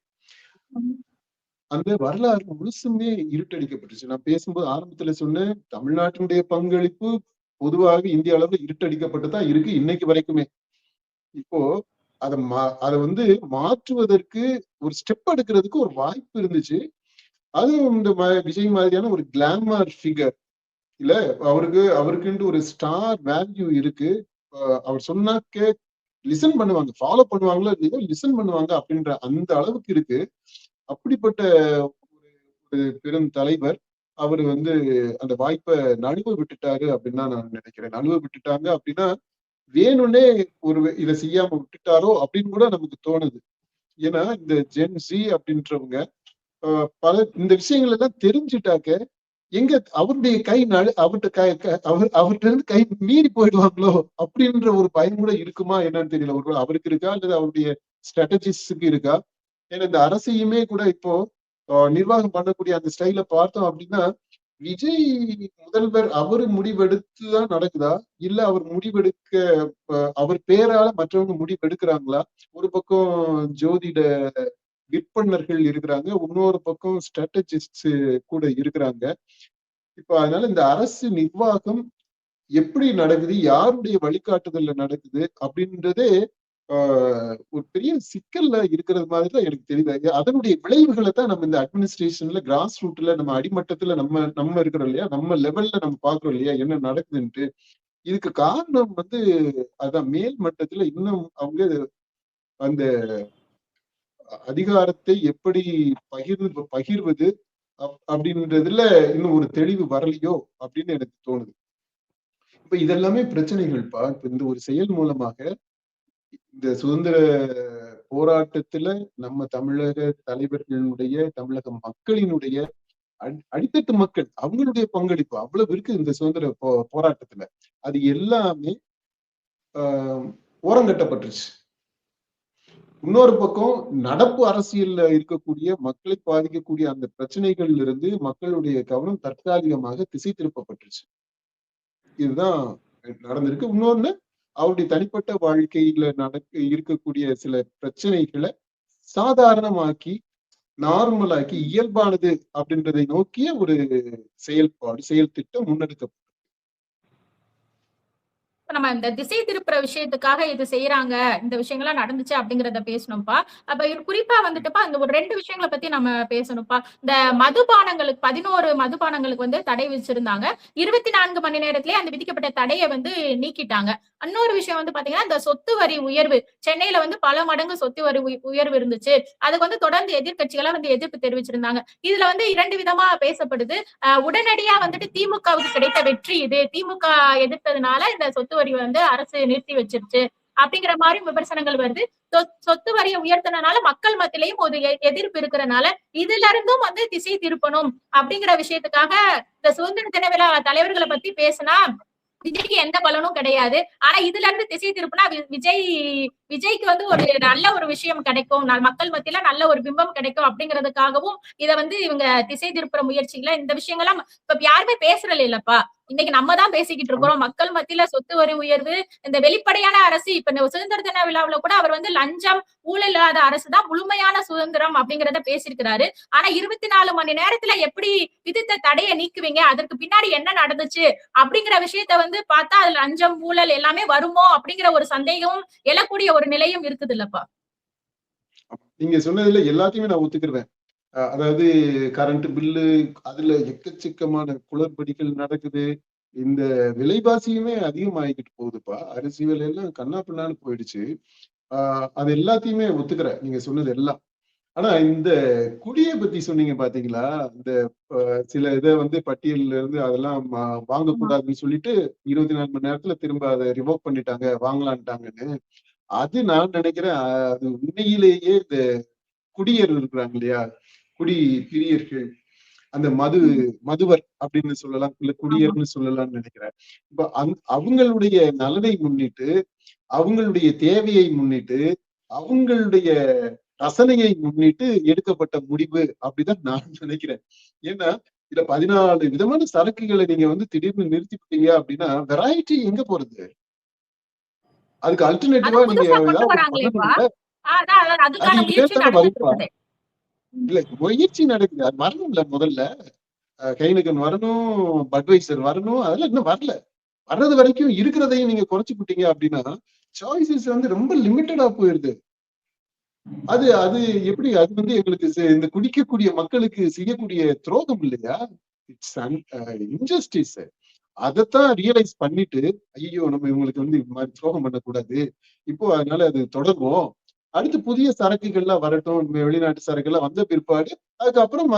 அந்த வரலாறு முழுசுமே இருட்டடிக்கப்பட்டுச்சு. நான் பேசும்போது ஆரம்பத்துல சொன்னேன், தமிழ்நாட்டினுடைய பங்களிப்பு பொதுவாக இந்திய அளவுல இருட்டடிக்கப்பட்டுதான் இருக்கு இன்னைக்கு வரைக்குமே. இப்போ அதை மாற்றுவதற்கு ஒரு ஸ்டெப் எடுக்கிறதுக்கு ஒரு வாய்ப்பு இருந்துச்சு. அதுவும் இந்த விஜய் மாதிரியான ஒரு கிளாமர் ஃபிகர் இல்ல, அவருக்குன்ட்டு ஒரு ஸ்டார் வேல்யூ இருக்கு. அவர் சொன்னாக்க லிசன் பண்ணுவாங்க, ஃபாலோ பண்ணுவாங்களோ இல்லையோ லிசன் பண்ணுவாங்க அப்படின்ற அந்த அளவுக்கு இருக்கு. அப்படிப்பட்ட ஒரு பெரும் தலைவர் அவரு அந்த வாய்ப்பை நழுவ விட்டுட்டாரு அப்படின்னு தான் நான் நினைக்கிறேன். நழுவ விட்டுட்டாங்க அப்படின்னா வேணும்னே இதை செய்யாம விட்டுட்டாரோ அப்படின்னு கூட நமக்கு தோணுது. ஏன்னா இந்த ஜென் ஜி அப்படின்றவங்க பல இந்த விஷயங்கள் எல்லாம் தெரிஞ்சுட்டாக்க எங்க அவருடைய கை அவர்கிட்ட இருந்து கை மீறி போயிடுவாங்களோ அப்படின்ற ஒரு பயம் கூட இருக்குமா என்னன்னு தெரியல. ஒரு அவருக்கு இருக்கா அல்லது அவருடைய ஸ்ட்ராட்டஜிஸ்க்கு இருக்கா? ஏன்னா இந்த அரசையுமே கூட இப்போ நிர்வாகம் பண்ணக்கூடிய அந்த ஸ்டைல பார்த்தோம் அப்படின்னா விஜய் முதல்வர் அவரு முடிவெடுத்துதான் நடக்குதா இல்ல அவர் முடிவெடுக்க அவர் பேரால மற்றவங்க முடிவெடுக்கிறாங்களா? ஒரு பக்கம் ஜோதிட விற்பனர்கள் இருக்கிறாங்க, இன்னொரு பக்கம் ஸ்ட்ராட்டஜிஸ்ட் கூட இருக்கிறாங்க. இப்ப அதனால இந்த அரசு நிர்வாகம் எப்படி நடக்குது, யாருடைய வழிகாட்டுதல்ல நடக்குது அப்படின்றதே ஒரு பெரிய சிக்கல்ல இருக்கிறது மாதிரிதான் எனக்கு தெரியுது. அதனுடைய விளைவுகளை தான் நம்ம இந்த அட்மினிஸ்ட்ரேஷன்ல கிராஸ் ரூட்ல நம்ம அடிமட்டத்துல நம்ம இருக்கிறோம் இல்லையா, நம்ம லெவல்ல நம்ம பாக்குறோம் இல்லையா என்ன நடக்குதுன்ட்டு. இதுக்கு காரணம் அதான் மேல் மட்டத்துல இன்னும் அவங்க அந்த அதிகாரத்தை எப்படி பகிர்வது அப்படின்றதுல இன்னும் ஒரு தெளிவு வரலையோ அப்படின்னு எனக்கு தோணுது. இப்ப இதெல்லாமே பிரச்சனைகள்ப்பா. இப்ப இந்த ஒரு செயல் மூலமாக இந்த சுதந்திர போராட்டத்துல நம்ம தமிழக தலைவர்களுடைய, தமிழக மக்களினுடைய அடித்தட்டு மக்கள் அவங்களுடைய பங்களிப்பு அவ்வளவு இருக்கு இந்த சுதந்திர போராட்டத்துல. அது எல்லாமே ஓரங்கட்டப்பட்டுருச்சு. இன்னொரு பக்கம் நடப்பு அரசியல்ல இருக்கக்கூடிய மக்களை பாதிக்கக்கூடிய அந்த பிரச்சனைகள்ல இருந்து மக்களுடைய கவனம் தற்காலிகமாக திசை திருப்பப்பட்டுருச்சு. இதுதான் நடந்திருக்கு. இன்னொன்னு அவருடைய தனிப்பட்ட வாழ்க்கையில இருக்கக்கூடிய சில பிரச்சனைகளை சாதாரணமாக்கி நார்மலாக்கி இயல்பானது அப்படின்றதை நோக்கிய ஒரு செயல் திட்டம் முன்னெடுக்கப்படும்.
நம்ம இந்த திசை திருப்புற விஷயத்துக்காக இது செய்யறாங்க, இந்த விஷயங்கள்லாம் நடந்துச்சு அப்படிங்கறத பேசணும்ப்பா. அப்ப குறிப்பா வந்துட்டுப்பா அந்த ஒரு 2 விஷயங்களை பத்தி நம்ம பேசணும்ப்பா. இந்த மதுபானங்களுக்கு 11 மதுபானங்களுக்கு தடை விதிச்சிருந்தாங்க. 24 மணி நேரத்திலேயே அந்த விதிக்கப்பட்ட தடையை நீக்கிட்டாங்க. இன்னொரு விஷயம் பாத்தீங்கன்னா இந்த சொத்து வரி உயர்வு, சென்னையில பல மடங்கு சொத்து வரி உயர்வு இருந்துச்சு. அதுக்கு தொடர்ந்து எதிர்கட்சிகளா எதிர்ப்பு தெரிவிச்சிருந்தாங்க. இதுல 2 விதமா பேசப்படுது. உடனடியா திமுகவுக்கு கிடைத்த வெற்றி இது, திமுக எதிர்த்ததுனால இந்த சொத்து வரி அரசு நிறுத்தி வச்சிருச்சு அப்படிங்கிற மாதிரி விமர்சனங்கள் வருது. சொத்து வரியை உயர்த்தினால மக்கள் மத்தியிலையும் ஒரு எதிர்ப்பு இருக்கிறனால இதுல இருந்தும் திசை திருப்பணும் அப்படிங்கிற விஷயத்துக்காக இந்த சுதந்திர தின விழா தலைவர்களை பத்தி பேசினா விஜய்க்கு எந்த பலனும் கிடையாது. ஆனா இதுல இருந்து திசை திருப்பினா விஜய்க்கு ஒரு நல்ல ஒரு விஷயம் கிடைக்கும், மக்கள் மத்தியில நல்ல ஒரு பிம்பம் கிடைக்கும் அப்படிங்கிறதுக்காகவும் இதை இவங்க திசை திருப்புற முயற்சிகளை இந்த விஷயங்கள்லாம் இப்ப யாருமே பேசுறல இல்லப்பா. இன்னைக்கு நம்ம தான் பேசிக்கிட்டு இருக்கிறோம். மக்கள் மத்தியில சொத்து வரி உயர்வு, இந்த வெளிப்படையான அரசு. இப்ப சுதந்திர தின விழாவுல கூட அவர் லஞ்சம் ஊழல் இல்லாத அரசு தான் முழுமையான சுதந்திரம் அப்படிங்கிறத பேசியிருக்கிறாரு. ஆனா 24 மணி நேரத்துல எப்படி விதித்த தடையை நீக்குவீங்க, அதற்கு பின்னாடி என்ன நடந்துச்சு அப்படிங்கிற விஷயத்த பார்த்தா அதுல லஞ்சம் ஊழல் எல்லாமே வருமோ அப்படிங்கிற ஒரு சந்தேகம் எழக்கூடிய ஒரு நிலையும் இருக்குது இல்லப்பா.
நீங்க சொன்னதுல எல்லாத்தையுமே நான் ஒத்துக்கிருவேன். அதாவது கரண்ட் பில்லு, அதுல எக்கச்சக்கமான குளறுபடிகள் நடக்குது. இந்த விலைவாசியுமே அதிகமாயிக்கிட்டு போகுதுப்பா. அரிசி விலை எல்லாம் கன்னா பின்னான்னு போயிடுச்சு. அது எல்லாத்தையுமே ஒத்துக்கிறேன், நீங்க சொன்னது எல்லாம். ஆனா இந்த குடிய பத்தி சொன்னீங்க பாத்தீங்களா? இந்த சில இத வந்து பட்டியல்ல இருந்து அதெல்லாம்
ஆமா.
வாங்கக்கூடாதுன்னு சொல்லிட்டு 24 மணி நேரத்துல திரும்ப அத ரிவோக் பண்ணிட்டாங்க, வாங்கலான்ட்டாங்கன்னு. அது நான் நினைக்கிறேன், அது உண்மையிலேயே இந்த குடியர் இருக்கிறாங்க இல்லையா? குடி பிரியர்கள், அந்த
ம்.
மதுவர் அப்படின்னு சொல்லலாம், இல்ல
ஆமா.
குடியர்ன்னு சொல்லலாம்னு நினைக்கிறேன். இப்ப அவங்களுடைய நலனை முன்னிட்டு, அவங்களுடைய தேவையை முன்னிட்டு, அவங்களுடைய ரசனையை முன்னிட்டு எடுக்கப்பட்ட முடிவு அப்படிதான் நான் நினைக்கிறேன். ஏன்னா இதுல 14 விதமான சரக்குகளை நீங்க வந்து திடீர்னு நிறுத்திவிட்டீங்க அப்படின்னா வெரைட்டி எங்க போறது? அதுக்கு அல்டர்னேட்டிவா
அதான்
நீங்க
புதுசா கொண்டு
ஏதாவது ஒண்ணு
வராங்களேப்பா.
பண்ணணும்ல.
அதான்
அது
அதுக்கான
இனிமேல்
முயற்சி
தானே
நடந்துட்டு
வரும்பா.
இருக்குது. ம்.
இல்ல முயற்சி நடக்குது, அது வரணும்ல முதல்ல. ஹைனகன் வரணும், பட்வைசர் வரணும், அதெல்லாம் இன்னும் வரல. வர்றது வரைக்கும் இருக்கிறதையும் நீங்க குறைச்சுக்கிட்டீங்க அப்படின்னா சாய்ஸஸ் வந்து ரொம்ப லிமிட்டடா போயிருது. அது அது எப்படி அது வந்து எங்களுக்கு இந்த குடிக்கக்கூடிய மக்களுக்கு செய்யக்கூடிய துரோகம் இல்லையா? It's injustice. அதைத்தான் ரியலைஸ் பண்ணிட்டு, ஐயோ நம்ம இவங்களுக்கு வந்து இது மாதிரி துரோகம் பண்ணக்கூடாது, இப்போ அதனால அது தொடரும், அடுத்து புதிய சரக்குகள்லாம் வரட்டும், வெளிநாட்டு சரக்குகள்லாம் வந்த பிற்பாடு அதுக்கப்புறம்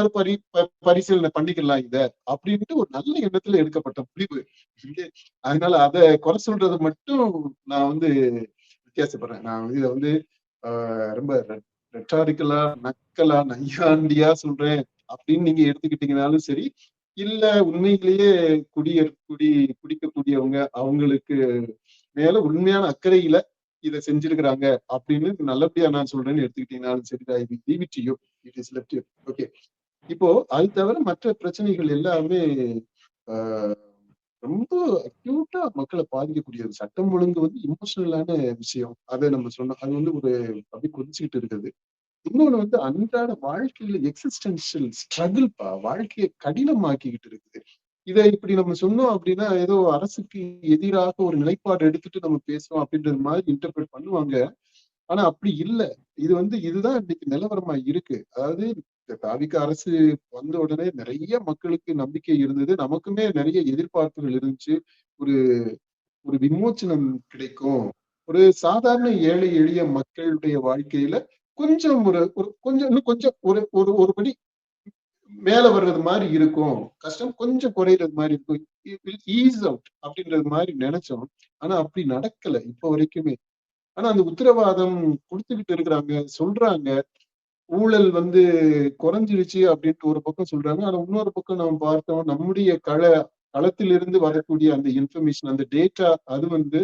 பரிசீலனை பண்ணிக்கலாம் இத அப்படின்ட்டு ஒரு நல்ல எண்ணத்துல எடுக்கப்பட்ட முடிவு. அதனால அதை குறை சொல்றது மட்டும் நான் வந்து வித்தியாசப்படுறேன். நான் இதை வந்து ரொம்ப ரெட்டாரிக்கலா, நக்கலா, நையாண்டியா சொல்றேன் அப்படின்னு நீங்க எடுத்துக்கிட்டீங்கனாலும் சரி, இல்ல உண்மையிலேயே குடிக்கக்கூடியவங்க அவங்களுக்கு மேல உண்மையான அக்கறையில இதை செஞ்சிருக்கிறாங்க அப்படின்னு நல்லபடியா நான் சொல்றேன்னு எடுத்துக்கிட்டீங்கன்னாலும் சரி, ஓகே. இப்போ அது தவிர மற்ற பிரச்சனைகள் எல்லாமே ஆஹ் ரொம்ப அக்யூட்டா மக்களை பாதிக்கக்கூடியது. சட்டம் ஒழுங்கு வந்து இமோஷனலான விஷயம். அதை நம்ம சொன்னோம், அது வந்து ஒரு அப்படி கொதிச்சுக்கிட்டு இருக்குது. இன்னொன்னு வந்து அன்றாட வாழ்க்கையில எக்ஸிஸ்டென்ஷியல் ஸ்ட்ரகிள்ப்பா, வாழ்க்கையை கடினமாக்கிக்கிட்டு இருக்குது. இதை இப்படி நம்ம சொன்னோம் அப்படின்னா ஏதோ அரசுக்கு எதிராக ஒரு நிலைப்பாடு எடுத்துட்டு நம்ம பேசுறோம் அப்படின்றது மாதிரி இன்டர்பிரட் பண்ணுவாங்க. ஆனா அப்படி இல்ல. இது வந்து இதுதான் இன்னைக்கு நிலவரமா இருக்கு. அதாவது இந்த தாவிக அரசு வந்த உடனே நிறைய மக்களுக்கு நம்பிக்கை இருந்தது, நமக்குமே நிறைய எதிர்பார்ப்புகள் இருந்துச்சு. ஒரு ஒரு விமோச்சனம் கிடைக்கும், ஒரு சாதாரண ஏழை எளிய மக்களுடைய வாழ்க்கையில கொஞ்சம் ஒரு ஒரு கொஞ்சம் இன்னும் கொஞ்சம் ஒரு ஒரு ஒரு படி மேல வர்றது மாதிரி இருக்கும், கஷ்டம் கொஞ்சம் குறையிறது மாதிரி இருக்கும், ஈஸ் அவுட் அப்படின்றது மாதிரி நினைச்சோம். ஆனா அப்படி நடக்கல இப்ப வரைக்குமே. ஆனா அந்த உத்தரவாதம் கொடுத்துக்கிட்டு இருக்கிறாங்க, சொல்றாங்க. ஊழல் வந்து குறைஞ்சிருச்சு அப்படின்ட்டு ஒரு பக்கம் சொல்றாங்க. ஆனா இன்னொரு பக்கம் நம்ம பார்த்தோம், நம்முடைய களத்திலிருந்து வரக்கூடிய அந்த இன்ஃபர்மேஷன், அந்த டேட்டா, அது வந்து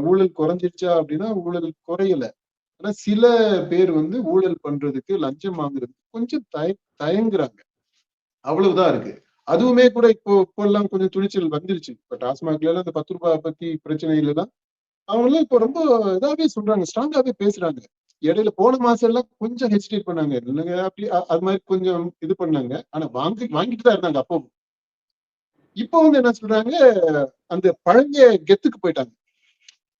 ஊழல் குறைஞ்சிருச்சா அப்படின்னா ஊழல் குறையல. ஆனா சில பேர் வந்து ஊழல் பண்றதுக்கு, லஞ்சம் வாங்குறதுக்கு கொஞ்சம் தயங்குறாங்க, அவ்வளவுதான் இருக்கு. அதுவுமே கூட இப்பெல்லாம் கொஞ்சம் துணிச்சல் வந்துருச்சு. இப்ப டாஸ்மாக்ல எல்லாம் இந்த 10 ரூபாய் பத்தி பிரச்சனையில எல்லாம் அவங்க எல்லாம் இப்ப ரொம்ப இதாவே சொல்றாங்க, ஸ்ட்ராங்காவே பேசுறாங்க. இடையில போன மாசம் எல்லாம் கொஞ்சம் ஹெசிடேட் பண்ணாங்க, இல்லைங்க அப்படி அது மாதிரி கொஞ்சம் இது பண்ணாங்க. ஆனா வாங்கிட்டு தான் இருந்தாங்க அப்போ. இப்போ வந்து என்ன சொல்றாங்க, அந்த பழைய கெத்துக்கு போயிட்டாங்க.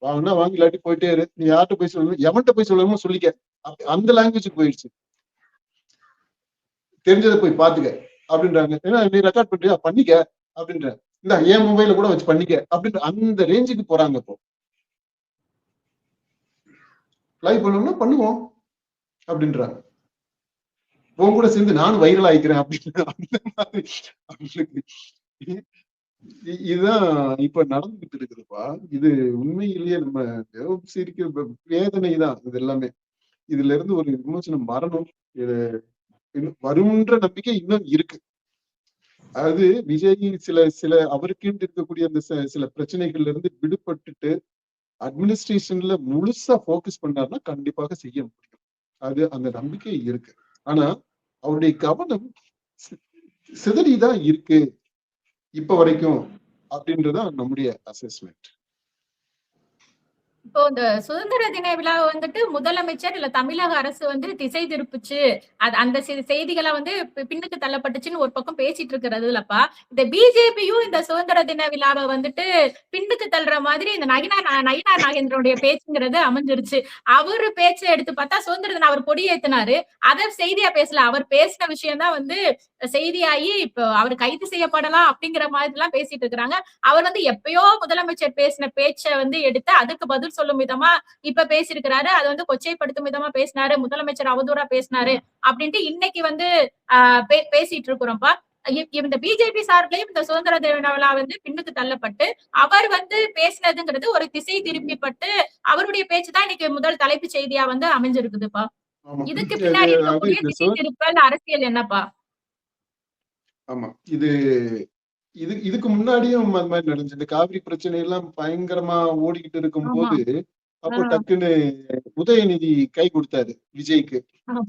வாங்கினா வாங்கி, இல்லாட்டி போயிட்டே இரு, நீ யார்கிட்ட போய் சொல்லணும், எவன்கிட்ட போய் சொல்லணுமோ சொல்லிக்க, அந்த லாங்குவேஜுக்கு போயிடுச்சு. தெரிஞ்சதை போய் பாத்துக்க அப்படின்றாங்க. ஏன்னா நீ ரெக்கார்ட் பண்றியா, பண்ணிக்க அப்படின்ற, இந்த என் மொபைல கூட வச்சு பண்ணிக்க அப்படின்ற அந்த ரேஞ்சுக்கு போறாங்க. இப்போ லைவ் பண்ணணும்னா பண்ணுவோம் அப்படின்றாங்க. உன் கூட சேர்ந்து நானும் வைரல் ஆயிக்கிறேன் அப்படின்னு அந்த மாதிரி அவங்களுக்கு இதுதான் இப்ப நடந்துகிட்டு இருக்குதுப்பா. இது உண்மையிலேயே நம்ம சிரிக்கிற வேதனை தான் இது எல்லாமே. இதுல இருந்து ஒரு விமோசனம் வரணும். இது வரும்ன்ற நம்பிக்கை இன்னும் இருக்கு. அதாவது விஜய் சில சில அவருக்குன்னு இருக்கக்கூடிய அந்த சில பிரச்சனைகள்ல இருந்து விடுபட்டுட்டு அட்மினிஸ்ட்ரேஷன்ல முழுசா போக்கஸ் பண்ணாருன்னா கண்டிப்பாக செய்ய முடியும். அது அந்த நம்பிக்கை இருக்கு. ஆனா அவருடைய கவனம் சிதறிதான் இருக்கு இப்ப வரைக்கும் அப்படின்றதான் நம்முடைய அசஸ்மெண்ட்.
இப்போ இந்த சுதந்திர தின விழாவ வந்துட்டு முதலமைச்சர் இல்ல தமிழக அரசு வந்து திசை திருப்புச்சு. அது அந்த செய்திகள வந்து பின்னுக்கு தள்ளப்பட்டுச்சுன்னு ஒரு பக்கம் பேசிட்டு இருக்கிறதுலப்பா, இந்த பிஜேபியும் இந்த சுதந்திர தின விழாவ வந்துட்டு பின்னுக்கு தள்ளுற மாதிரி இந்த நயினார் நாகேந்திரனுடைய பேச்சுங்கிறது அமைஞ்சிருச்சு. அவரு பேச்ச எடுத்து பார்த்தா சுதந்திர தினம் அவர் கொடியேத்துனாரு. அத செய்தியா பேசல. அவர் பேசின விஷயம் தான் வந்து செய்தியாயி இப்போ அவர் கைது செய்யப்படலாம் அப்படிங்கிற மாதிரிலாம் பேசிட்டு இருக்கிறாங்க. அவர் வந்து எப்பயோ முதலமைச்சர் பேசின பேச்ச வந்து எடுத்து அதுக்கு பதில் சொல்லும் விதமா இப்ப பேசியிருக்கிறாரு. அது வந்து கொச்சைப்படுத்தும் விதமா பேசினாரு. முதலமைச்சர் அவதூறா பேசினாரு அப்படின்ட்டு இன்னைக்கு வந்து பேசிட்டு இருக்கிறோம்ப்பா. இந்த பிஜேபி சார்பிலையும் இந்த சுதந்திர தின விழா வந்து பின்னுக்கு தள்ளப்பட்டு அவர் வந்து பேசினதுங்கிறது ஒரு திசை திருப்பிப்பட்டு அவருடைய பேச்சு தான் இன்னைக்கு முதல் தலைப்புச் செய்தியா வந்து அமைஞ்சிருக்குதுப்பா.
ஆமா.
இதுக்கு
இது
பின்னாடி
அதாவது
இருக்கக்கூடிய
இந்த
திசை திருப்பல் அரசியல் என்னப்பா?
ஆமா. இதுக்கு முன்னாடியும் அது மாதிரி நடந்துச்சு. இந்த காவிரி பிரச்சனை எல்லாம் பயங்கரமா ஓடிக்கிட்டு
ஆமா.
இருக்கும்போது,
ஆ.
அப்போ டக்குன்னு உதயநிதி கை கொடுத்தாரு விஜய்க்கு.
ஆமா.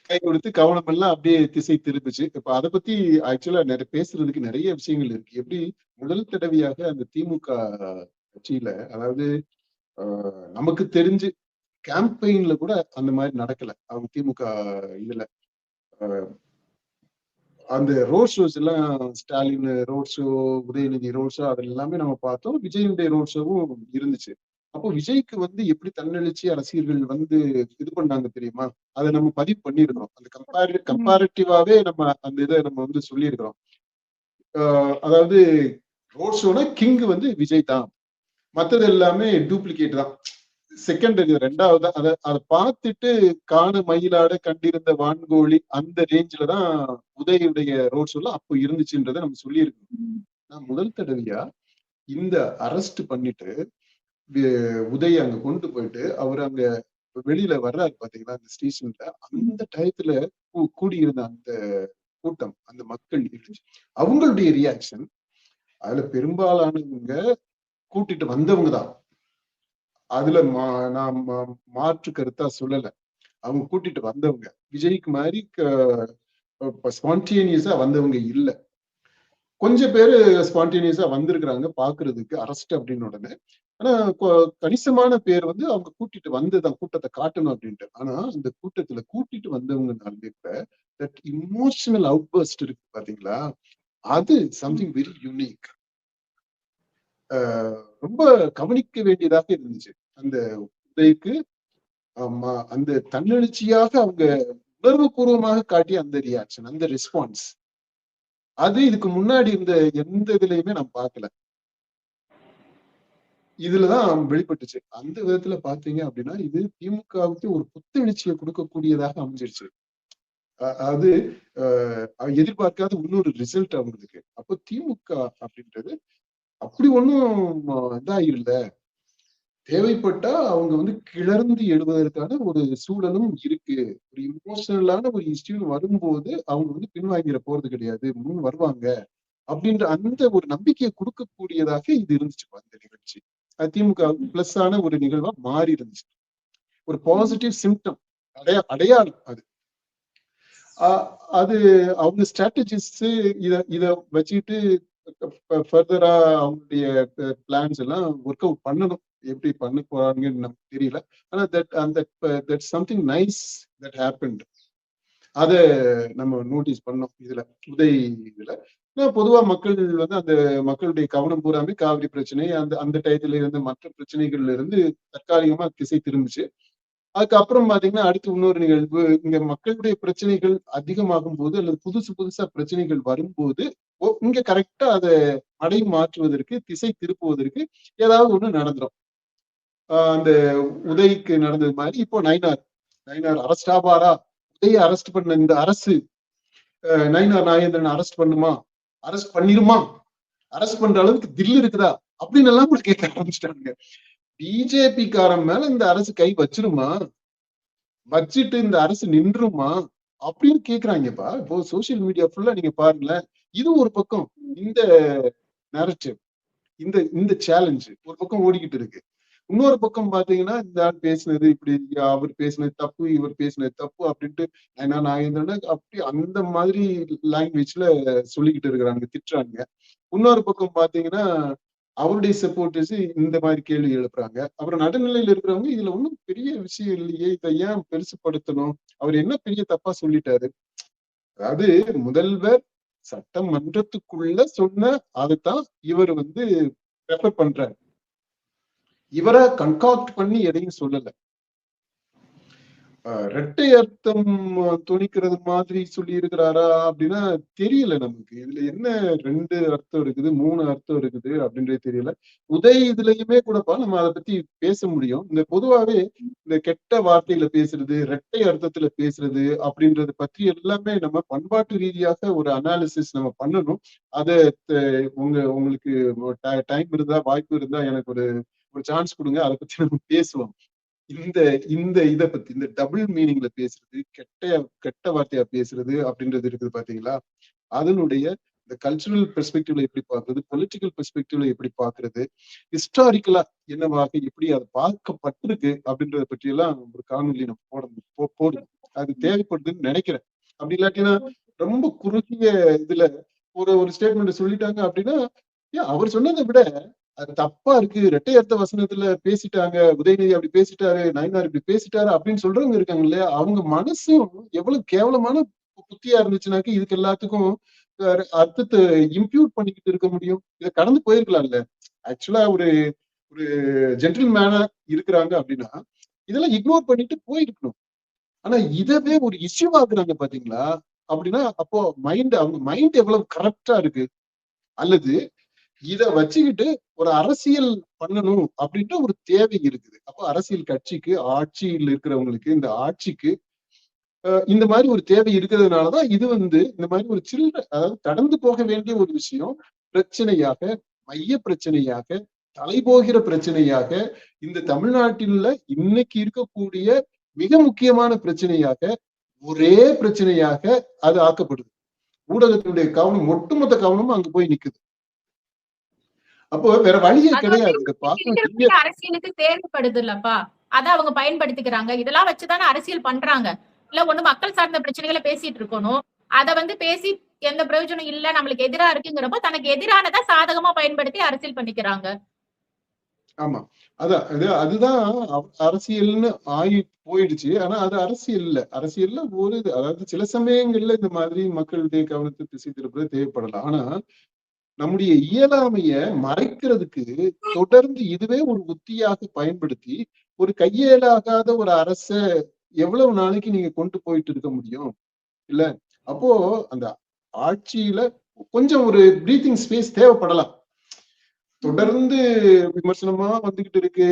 கை கொடுத்து கவனம் எல்லாம் அப்படியே திசை திருப்புச்சு. இப்ப அத பத்தி ஆக்சுவலா பேசுறதுக்கு நிறைய விஷயங்கள் இருக்கு. எப்படி முதல் தடவையாக அந்த திமுக கட்சியில, அதாவது நமக்கு தெரிஞ்சு கேம்பெயின்ல கூட அந்த மாதிரி நடக்கல. அவங்க திமுக இதுல அந்த ரோட் ஷோஸ் எல்லாம், Stalin road show, Udhayanidhi road show, அதுல எல்லாமே நம்ம பார்த்தோம். விஜயுடைய ரோட் ஷோவும் இருந்துச்சு. அப்போ விஜய்க்கு வந்து எப்படி தன்னெழுச்சி ரசிகர்கள் வந்து இது பண்ணாங்க தெரியுமா? அதை நம்ம பதிவு பண்ணியிருக்கிறோம். அந்த
ம்.
கம்பேரிட்டிவாவே நம்ம அந்த இதை நம்ம வந்து சொல்லியிருக்கிறோம். அதாவது ரோட் ஷோனா கிங் வந்து விஜய் தான், மத்தது எல்லாமே டூப்ளிகேட் தான், செகண்டரி, ரெண்டாவது. அதை பார்த்துட்டு காண மயிலாட கண்டிருந்த வான்கோழி அந்த ரேஞ்சில தான் உதயுடைய ரோட் ஷோல அப்போ இருந்துச்சுன்றதை நம்ம சொல்லியிருக்கோம். நான் முதல் தடவையா இந்த அரெஸ்ட் பண்ணிட்டு உதய அங்க கொண்டு போயிட்டு அவர் அங்க வெளியில வர்றாரு பாத்தீங்களா அந்த ஸ்டேஷன்ல, அந்த டயத்துல கூடியிருந்த அந்த கூட்டம், அந்த மக்கள் அவங்களுடைய ரியாக்ஷன், அதுல பெரும்பாலானவங்க கூட்டிட்டு வந்தவங்க தான். அதுல நான் மாற்று கருத்தா சொல்லல. அவங்க கூட்டிட்டு வந்தவங்க விஜய்க்கு மாதிரி ஸ்பான்டேனியஸா வந்தவங்க இல்ல. கொஞ்சம் பேரு ஸ்பான்டேனியஸா வந்திருக்கிறாங்க பாக்குறதுக்கு அரெஸ்ட் அப்படின்னு உடனே. ஆனா கணிசமான பேர் வந்து அவங்க கூட்டிட்டு வந்துதான் கூட்டத்தை காட்டணும் அப்படின்ட்டு. ஆனா அந்த கூட்டத்துல கூட்டிட்டு வந்தவங்கனாலுமே கூட தட் இமோஷனல் அவுட்பர்ஸ்ட் இருக்கு பாத்தீங்களா, அது சம்திங் வெரி யூனிக். ரொம்ப கவனிக்க வேண்டியதாக இருந்துச்சு. அந்த உதய்க்கு அந்த தன்னெழுச்சியாக அவங்க உணர்வு பூர்வமாக காட்டிய அந்த ரியாக்ஷன், அந்த ரெஸ்பான்ஸ், அது இதுக்கு முன்னாடி இருந்த எந்த இதுலயுமே நான் பார்க்கல. இதுலதான் வெளிப்பட்டுச்சு. அந்த விதத்துல பாத்தீங்க அப்படின்னா இது திமுகவுக்கு ஒரு புத்துணர்ச்சியை கொடுக்கக்கூடியதாக அமைஞ்சிருச்சு. அது எதிர்பார்க்காத இன்னொரு ரிசல்ட் அவங்களுக்கு. அப்போ திமுக அப்படின்றது அப்படி ஒன்னும் இதா இல்ல, தேவைப்பட்டா அவங்க வந்து கிளர்ந்து எழுவதற்கான ஒரு சூழலும் இருக்கு. ஒரு இமோஷனலான ஒரு இஷ்யூ வரும்போது அவங்க வந்து பின்வாங்கிட போறது கிடையாது, முன் வருவாங்க அப்படின்ற அந்த ஒரு நம்பிக்கையை கொடுக்கக்கூடியதாக இது இருந்துச்சு அந்த நிகழ்ச்சி. திமுக பிளஸ் ஆன ஒரு நிகழ்வா மாறி இருந்துச்சு. ஒரு பாசிட்டிவ் சிம்டம், அடையாளம் அது. அது அவங்க ஸ்ட்ராட்டஜிஸ்ட் இத வச்சுட்டு ஃபர்தரா அவங்களுடைய பிளான்ஸ் எல்லாம் ஒர்க் அவுட் பண்ணணும். எப்படி பண்ண போறாங்கன்னு நமக்கு தெரியல. ஆனா that something nice that happened. அத நம்ம நோட்டீஸ் பண்ணோம் இதுல, உதய் இதுல. பொதுவா மக்கள் வந்து அந்த மக்களுடைய கவனம் பூராமே காவிரி பிரச்சனை, அந்த அந்த டயத்துல இருந்து மற்ற பிரச்சனைகள்ல இருந்து தற்காலிகமா திசை திரும்பிச்சு. அதுக்கப்புறம் பாத்தீங்கன்னா அடுத்து இன்னொரு நிகழ்வு, இங்க மக்களுடைய பிரச்சனைகள் அதிகமாகும் போது அல்லது புதுசா பிரச்சனைகள் வரும்போது இங்க கரெக்டா அதை மடை மாற்றுவதற்கு, திசை திருப்புவதற்கு ஏதாவது ஒண்ணு நடந்துரும். அந்த உதய்க்கு நடந்தது மாதிரி இப்போ நயினார் அரெஸ்ட் ஆவாரா, உதய அரெஸ்ட் பண்ண இந்த அரசு நயினார் நாகேந்திரன் அரெஸ்ட் பண்ணுமா, அரெஸ்ட் பண்ணிருமா, அரெஸ்ட் பண்ற அளவுக்கு தில் இருக்குதா அப்படின்னு எல்லாம் கூட கேட்க ஆரம்பிச்சிட்டாங்க. பிஜேபி காரன் மேல இந்த அரசு கை வச்சிருமா, வச்சுட்டு இந்த அரசு நின்றுமா அப்படின்னு கேக்குறாங்கப்பா. இப்போ சோசியல் மீடியா ஃபுல்லா நீங்க பாருங்களேன். இது ஒரு பக்கம் இந்த நரேட்டிவ், இந்த இந்த சேலஞ்ச் ஒரு பக்கம் ஓடிக்கிட்டு இருக்கு. இன்னொரு பக்கம் பாத்தீங்கன்னா இந்த ஆள் பேசினது இப்படி, அவர் பேசினது தப்பு, இவர் பேசினது தப்பு அப்படின்ட்டு நாகேந்திரன் அப்படி அந்த மாதிரி லாங்குவேஜ்ல சொல்லிக்கிட்டு இருக்கிறாங்க, திட்டுறாங்க. இன்னொரு பக்கம் பாத்தீங்கன்னா அவருடைய சப்போர்ட்டர்ஸ் இந்த மாதிரி கேள்வி எழுப்புறாங்க. அப்புறம் நடுநிலையில இருக்கிறவங்க இதுல ஒன்றும் பெரிய விஷயம் இல்லையே, இதை ஏன் பெருசுப்படுத்தணும், அவர் என்ன பெரிய தப்பா சொல்லிட்டாரு. அதாவது முதல்வர் சட்டமன்றத்துக்குள்ள சொன்ன அதுதான் இவர் ரெஃபர் பண்றாரு. இவரை கன்காக்ட் பண்ணி எதையும் சொல்லல. இரட்டை அர்த்தம் துணிக்கிறது மாதிரி சொல்லி இருக்கிறாரா அப்படின்னா தெரியல நமக்கு. இதுல என்ன 2 அர்த்தம் இருக்குது, 3 அர்த்தம் இருக்குது அப்படின்றது தெரியல. இதுலயுமே கூடப்பா நம்ம அதை பத்தி பேச முடியும். இந்த பொதுவாவே இந்த கெட்ட வார்த்தையில பேசுறது, இரட்டை அர்த்தத்துல பேசுறது அப்படின்றது பற்றி எல்லாமே நம்ம பண்பாட்டு ரீதியாக ஒரு அனாலிசிஸ் நம்ம பண்ணணும். அதை உங்களுக்கு டைம் இருந்தா, வாய்ப்பு இருந்தா எனக்கு ஒரு சான்ஸ் கொடுங்க, அதை பத்தி நம்ம பேசுவோம். இந்த இந்த இதை பத்தி, இந்த டபுள் மீனிங்ல பேசுறது, கெட்ட வார்த்தையா பேசுறது அப்படின்றது இருக்குது பாத்தீங்களா. அதனுடைய இந்த கல்ச்சுரல் பெர்ஸ்பெக்டிவ்ல எப்படி பாக்குறது, பொலிட்டிக்கல் பெர்ஸ்பெக்டிவ்ல எப்படி பாக்குறது, ஹிஸ்டாரிக்கலா என்னவாக எப்படி அது பார்க்கப்பட்டிருக்கு அப்படின்றத பற்றி எல்லாம் ஒரு காணொலி நம்ம போடுது. அது தேவைப்படுதுன்னு நினைக்கிறேன். அப்படி இல்லாட்டினா ரொம்ப குறுகிய இதுல ஒரு ஸ்டேட்மெண்ட் சொல்லிட்டாங்க அப்படின்னா, அவர் சொன்னதை விட அது தப்பா இருக்கு, இரட்டை அர்த்த வசனத்துல பேசிட்டாங்க, உதயநிதி அப்படி பேசிட்டாரு, நயினார் இப்படி பேசிட்டாரு அப்படின்னு சொல்றவங்க இருக்காங்க இல்லையா, அவங்க மனசும் எவ்வளவு கேவலமான புத்தியா இருந்துச்சுனாக்க இதுக்கு எல்லாத்துக்கும் அர்த்தத்தை இம்ப்யூட் பண்ணிக்கிட்டு இருக்க முடியும். இதை கடந்து போயிருக்கலாம்ல. ஆக்சுவலா ஒரு ஒரு ஜென்டில் மேனா இருக்கிறாங்க அப்படின்னா இதெல்லாம் இக்னோர் பண்ணிட்டு போயிருக்கணும். ஆனா இதவே ஒரு இஷ்யூ ஆகுறாங்க பாத்தீங்களா. அப்படின்னா அப்போ அவங்க மைண்ட் எவ்வளவு கரெக்டா இருக்கு. அல்லது இத வச்சுக்கிட்டு ஒரு அரசியல் பண்ணணும் அப்படின்ற ஒரு தேவை இருக்குது. அப்போ அரசியல் கட்சிக்கு, ஆட்சியில் இருக்கிறவங்களுக்கு, இந்த ஆட்சிக்கு இந்த மாதிரி ஒரு தேவை இருக்கிறதுனாலதான் இது இந்த மாதிரி ஒரு அதாவது கடந்து போக வேண்டிய ஒரு விஷயம் பிரச்சனையாக, மைய பிரச்சனையாக, தலைபோகிற பிரச்சனையாக, இந்த தமிழ்நாட்டில் இன்னைக்கு இருக்கக்கூடிய மிக முக்கியமான பிரச்சனையாக, ஒரே பிரச்சனையாக அது ஆக்கப்படுது. ஊடகத்தினுடைய கவனம், ஒட்டுமொத்த கவனமும் அங்க போய் நிக்குது. அப்போ வேற வழியே கிடையாது.
அரசியலுக்கு தேவைப்படுது இல்லப்பா, அதை அவங்க பயன்படுத்திக்கிறாங்க. இதெல்லாம் வச்சுதானே அரசியல் பண்றாங்க. இல்ல ஒண்ணு மக்கள் சார்ந்த பிரச்சனைகளை பேசிட்டு இருக்கணும், அதை பேசி எந்த பிரயோஜனம் இல்ல, நம்மளுக்கு எதிரா இருக்குங்கிறப்போ தனக்கு எதிரானதா சாதகமா பயன்படுத்தி அரசியல் பண்ணிக்கிறாங்க.
ஆமா, அதுதான் அரசியல்னு ஆகி போயிடுச்சு. ஆனா அது அரசியல் இல்ல. அரசியல்ல அதாவது சில சமயங்கள்ல இந்த மாதிரி மக்களுடைய கவனத்தை திசை திருப்பது தேவைப்படலாம். ஆனா நம்முடைய இயலாமைய மறைக்கிறதுக்கு தொடர்ந்து இதுவே ஒரு உத்தியாக பயன்படுத்தி ஒரு கையேலாகாத ஒரு அரச எவ்வளவு நாளைக்கு நீங்க கொண்டு போயிட்டு இருக்க முடியும் இல்ல. அப்போ அந்த ஆட்சியில கொஞ்சம் ஒரு பிரீத்திங் ஸ்பேஸ் தேவைப்படலாம். தொடர்ந்து விமர்சனமா வந்துகிட்டு இருக்கு,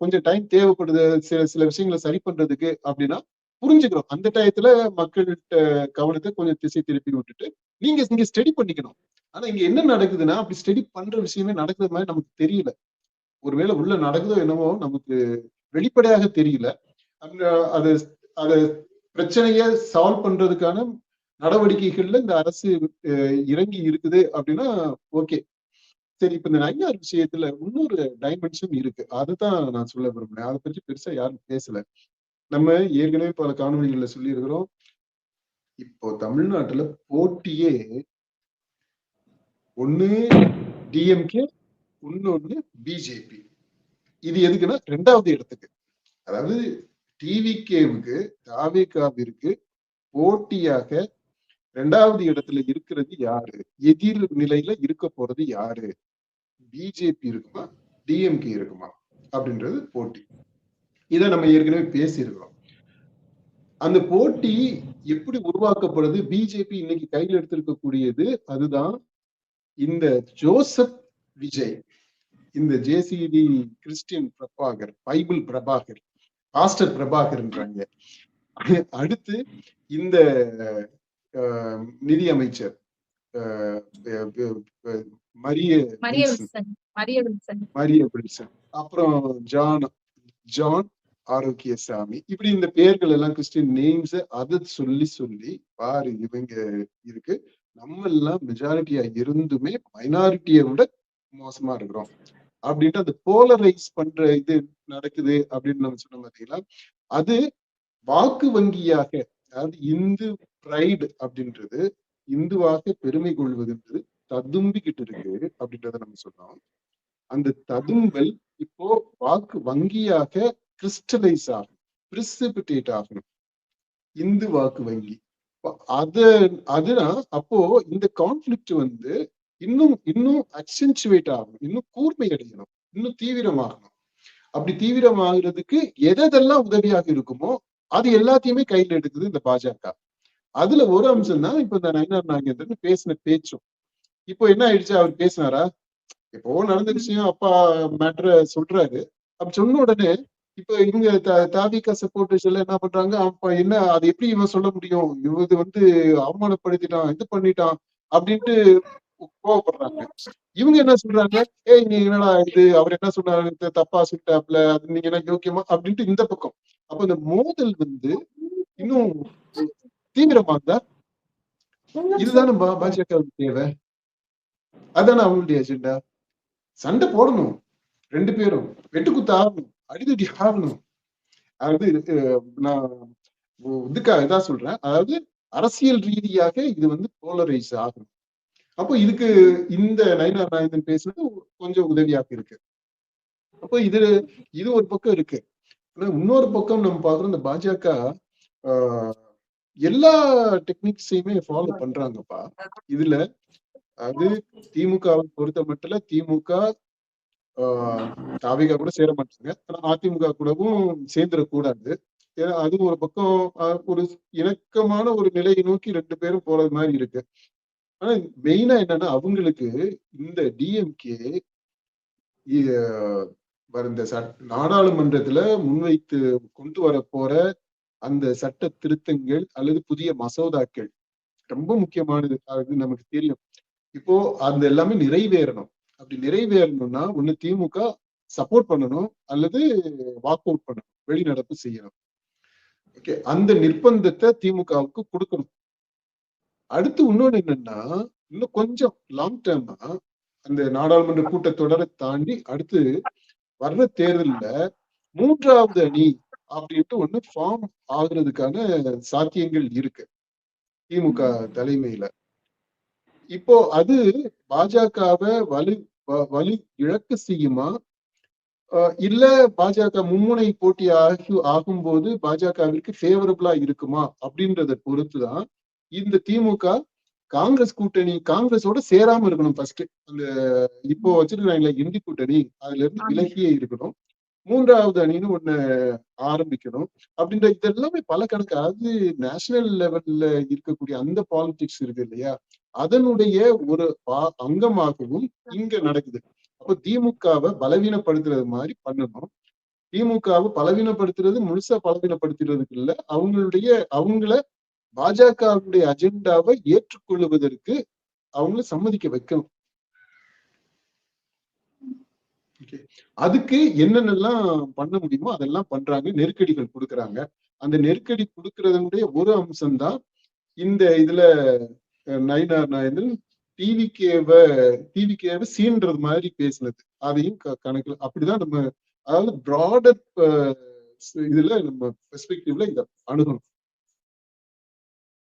கொஞ்சம் டைம் தேவைப்படுது சில விஷயங்களை சரி பண்றதுக்கு அப்படின்னா புரிஞ்சுக்கிறோம். அந்த டயத்துல மக்கள்கிட்ட கவனத்தை கொஞ்சம் திசை திருப்பி விட்டுட்டு நீங்க ஸ்டடி பண்ணிக்கணும். ஆனா இங்க என்ன நடக்குதுன்னா அப்படி ஸ்டடி பண்ற விஷயமே நடக்குது மாதிரி நமக்கு தெரியல. ஒருவேளை உள்ள நடக்குதோ என்னவோ நமக்கு வெளிப்படையாக தெரியல. அது அத பிரச்சனைய சால்வ் பண்றதுக்கான நடவடிக்கைகள்ல இந்த அரசு இறங்கி இருக்குது அப்படின்னா ஓகே. சரி, இப்ப இந்த நயினார் விஷயத்துல இன்னொரு டைமென்ஷன் இருக்கு. அதுதான் நான் சொல்ல விரும்புறேன். அதை பற்றி பெருசா யாரும் பேசல. நம்ம ஏற்கனவே பல காணொலிகள்ல சொல்லி இருக்கிறோம். இப்போ தமிழ்நாட்டுல போட்டியே ஒண்ணு டிஎம்கே, இன்னொன்னு பிஜேபி. இது எதுக்குன்னா 2வது இடத்துக்கு, அதாவது டிவிகேவுக்கு, தாவேகாவிற்கு போட்டியாக 2வது இடத்துல இருக்கிறது யாரு, எதிர் நிலையில இருக்க போறது யாரு, பிஜேபி இருக்குமா டிஎம்கே இருக்குமா அப்படின்றது போட்டி. இதை நம்ம ஏற்கனவே பேசியிருக்கிறோம். அந்த போட்டி எப்படி உருவாக்கப்படுது, பிஜேபி இன்னைக்கு கையில் எடுத்திருக்கக்கூடியது அதுதான் இந்த ஜோசப் விஜய், இந்த JCD Christian Prabhakar, Bible Prabhakar, pastor பிரபாகர்ன்றாங்க. அடுத்து இந்த நிதி அமைச்சர் மரிய வில்சன், அப்புறம் ஜான் ஆரோக்கியசாமி, இப்படி இந்த பெயர்கள் எல்லாம் கிறிஸ்டியன் நேம்ஸ் அதை சொல்லி பாரு இவங்க இருக்கு, நம்ம எல்லாம் மெஜாரிட்டியா இருந்துமே மைனாரிட்டியை விட மோசமா இருக்கிறோம் அப்படின்ட்டு அந்த போலரைஸ் பண்ற இது நடக்குது அப்படின்னு நம்ம சொன்ன பார்த்தீங்களா. அது வாக்கு வங்கியாக, அதாவது இந்து பிரைடு அப்படின்றது, இந்துவாக பெருமை கொள்வதுன்றது ததும்பிக்கிட்டு இருக்கு அப்படின்றத நம்ம சொன்னோம். அந்த ததும்பல் இப்போ வாக்கு வங்கியாக கிறிஸ்டலைஸ் ஆகும், பிரிசிபிடேட் ஆகணும். இந்து வாக்கு வங்கி அது அதுதான். அப்போ இந்த கான்ஃபிளிக்ட் வந்து இன்னும் இன்னும் அக்சென்சுவேட் ஆகணும், இன்னும் கூர்மை அடையணும், இன்னும் தீவிரமாகணும். அப்படி தீவிரமாகிறதுக்கு எதெல்லாம் உதவியாக இருக்குமோ அது எல்லாத்தையுமே கையில எடுக்குது இந்த பாஜக. அதுல ஒரு அம்சம் தான் இப்ப இந்த நயினார் நாகேந்திரன் பேசின பேச்சும். இப்போ என்ன ஆயிடுச்சு, அவர் பேசினாரா, இப்போ நடந்த விஷயம் அப்பா மேட்ர சொல்றாரு. அப்படி சொன்ன உடனே இப்ப இவங்க தாவிக சப்போர்ட்டர்ஸ் எல்லாம் என்ன பண்றாங்க, அப்ப என்ன அது எப்படி இவன் சொல்ல முடியும், இவது வந்து அவமானப்படுத்திட்டான், இது பண்ணிட்டான் அப்படின்ட்டு கோவப்படுறாங்க. இவங்க என்ன சொல்றாங்க, ஏய் நீ என்னடா இது, அவர் என்ன சொன்னாரு தப்பா சொல்லிட்டாப்ல, அது நீங்க என்ன யோக்கியமா அப்படின்ட்டு இந்த பக்கம். அப்ப இந்த மோதல் வந்து இன்னும் தீவிரமாகுதா? இதுதானே பாஜகவுக்கு தேவை, அதானே அவங்களுடைய அஜெண்டா. சண்டை போடணும், ரெண்டு பேரும் வெட்டுக்குத்து ஆகணும், அடிதடி ஆகணும். அதாவது நான் இதுக்காக தான் சொல்றேன், அதாவது அரசியல் ரீதியாக இது வந்து போலரைஸ் ஆகணும். அப்போ இதுக்கு இந்த நயினார் நாகேந்திரன் பேசுறது கொஞ்சம் உதவியாக இருக்கு. அப்போ இது ஒரு பக்கம் இருக்கு. ஆனா இன்னொரு பக்கம் நம்ம பாக்குறோம், இந்த பாஜக எல்லா டெக்னிக்ஸையுமே ஃபாலோ பண்றாங்கப்பா. இதுல அது திமுகவை பொறுத்த மட்டும் திமுக தாவிக கூட சேர மாட்டாங்க, ஆனா அதிமுக கூடவும் சேர்ந்துடக்கூடாது. ஏன்னா அது ஒரு பக்கம் ஒரு இணக்கமான ஒரு நிலையை நோக்கி ரெண்டு பேரும் போறது மாதிரி இருக்கு. ஆனா மெயினா என்னன்னா, அவங்களுக்கு இந்த டிஎம்கே இந்த நாடாளுமன்றத்துல முன்வைத்து கொண்டு வர போற அந்த சட்ட திருத்தங்கள் அல்லது புதிய மசோதாக்கள் ரொம்ப முக்கியமானது, அது நமக்கு தெரியும். இப்போ அந்த எல்லாமே நிறைவேறணும். அப்படி நிறைவேறணும்னா ஒண்ணு திமுக சப்போர்ட் பண்ணணும் அல்லது வாக் அவுட் பண்ணணும், வெளிநடப்பு செய்யணும். ஓகே, அந்த நிர்பந்தத்தை திமுகவுக்கு கொடுக்கணும். அடுத்து இன்னொன்னு என்னன்னா, இன்னும் கொஞ்சம் லாங் டேர்மா அந்த நாடாளுமன்ற கூட்டத்தொடரை தாண்டி அடுத்து வர்ற தேர்தல்ல மூன்றாவது அணி அப்படின்ட்டு ஒண்ணு ஃபார்ம் ஆகுறதுக்கான சாத்தியங்கள் இருக்கு திமுக தலைமையில. இப்போ அது பாஜகவை வலு இழக்க செய்யுமா, இல்ல பாஜக மும்முனை போட்டி ஆகும்போது பாஜகவிற்கு ஃபேவரபிளா இருக்குமா அப்படின்றத பொறுத்துதான் இந்த திமுக காங்கிரஸ் கூட்டணி, காங்கிரஸோட சேராம இருக்கணும் ஃபர்ஸ்ட். அந்த இப்போ வச்சிருக்காங்களே இந்தி கூட்டணி, அதுல இருந்து விலகியே இருக்கணும். மூன்றாவது அணின்னு ஒண்ணு ஆரம்பிக்கணும் அப்படின்ற இது எல்லாமே பல கணக்கு. அது நேஷனல் லெவல்ல இருக்கக்கூடிய அந்த பாலிடிக்ஸ் இருக்கு இல்லையா, அதனுடைய ஒரு அங்கமாகவும் இங்க நடக்குது. அப்போ திமுகவை பலவீனப்படுத்துறது மாதிரி பண்ணணும். திமுகவை பலவீனப்படுத்துறது முழுசா பலவீனப்படுத்துறதுக்கு இல்ல, அவங்கள பாஜகவுடைய அஜெண்டாவை ஏற்றுக்கொள்வதற்கு அவங்கள சம்மதிக்க வைக்கணும். அதுக்கு என்னென்னலாம் பண்ண முடியுமோ அதெல்லாம் பண்றாங்க, நெருக்கடிகள் கொடுக்குறாங்க. அந்த நெருக்கடி கொடுக்கறதனுடைய ஒரு அம்சம்தான் இந்த இதுல நயினார் நாகேந்திரன் டிவிகேவை சீன்றது மாதிரி பேசினது. அதையும் கணக்குல அப்படிதான் நம்ம, அதாவது ப்ராடர் இதுல நம்ம பெர்ஸ்பெக்டிவ்ல இதை அணுகணும்.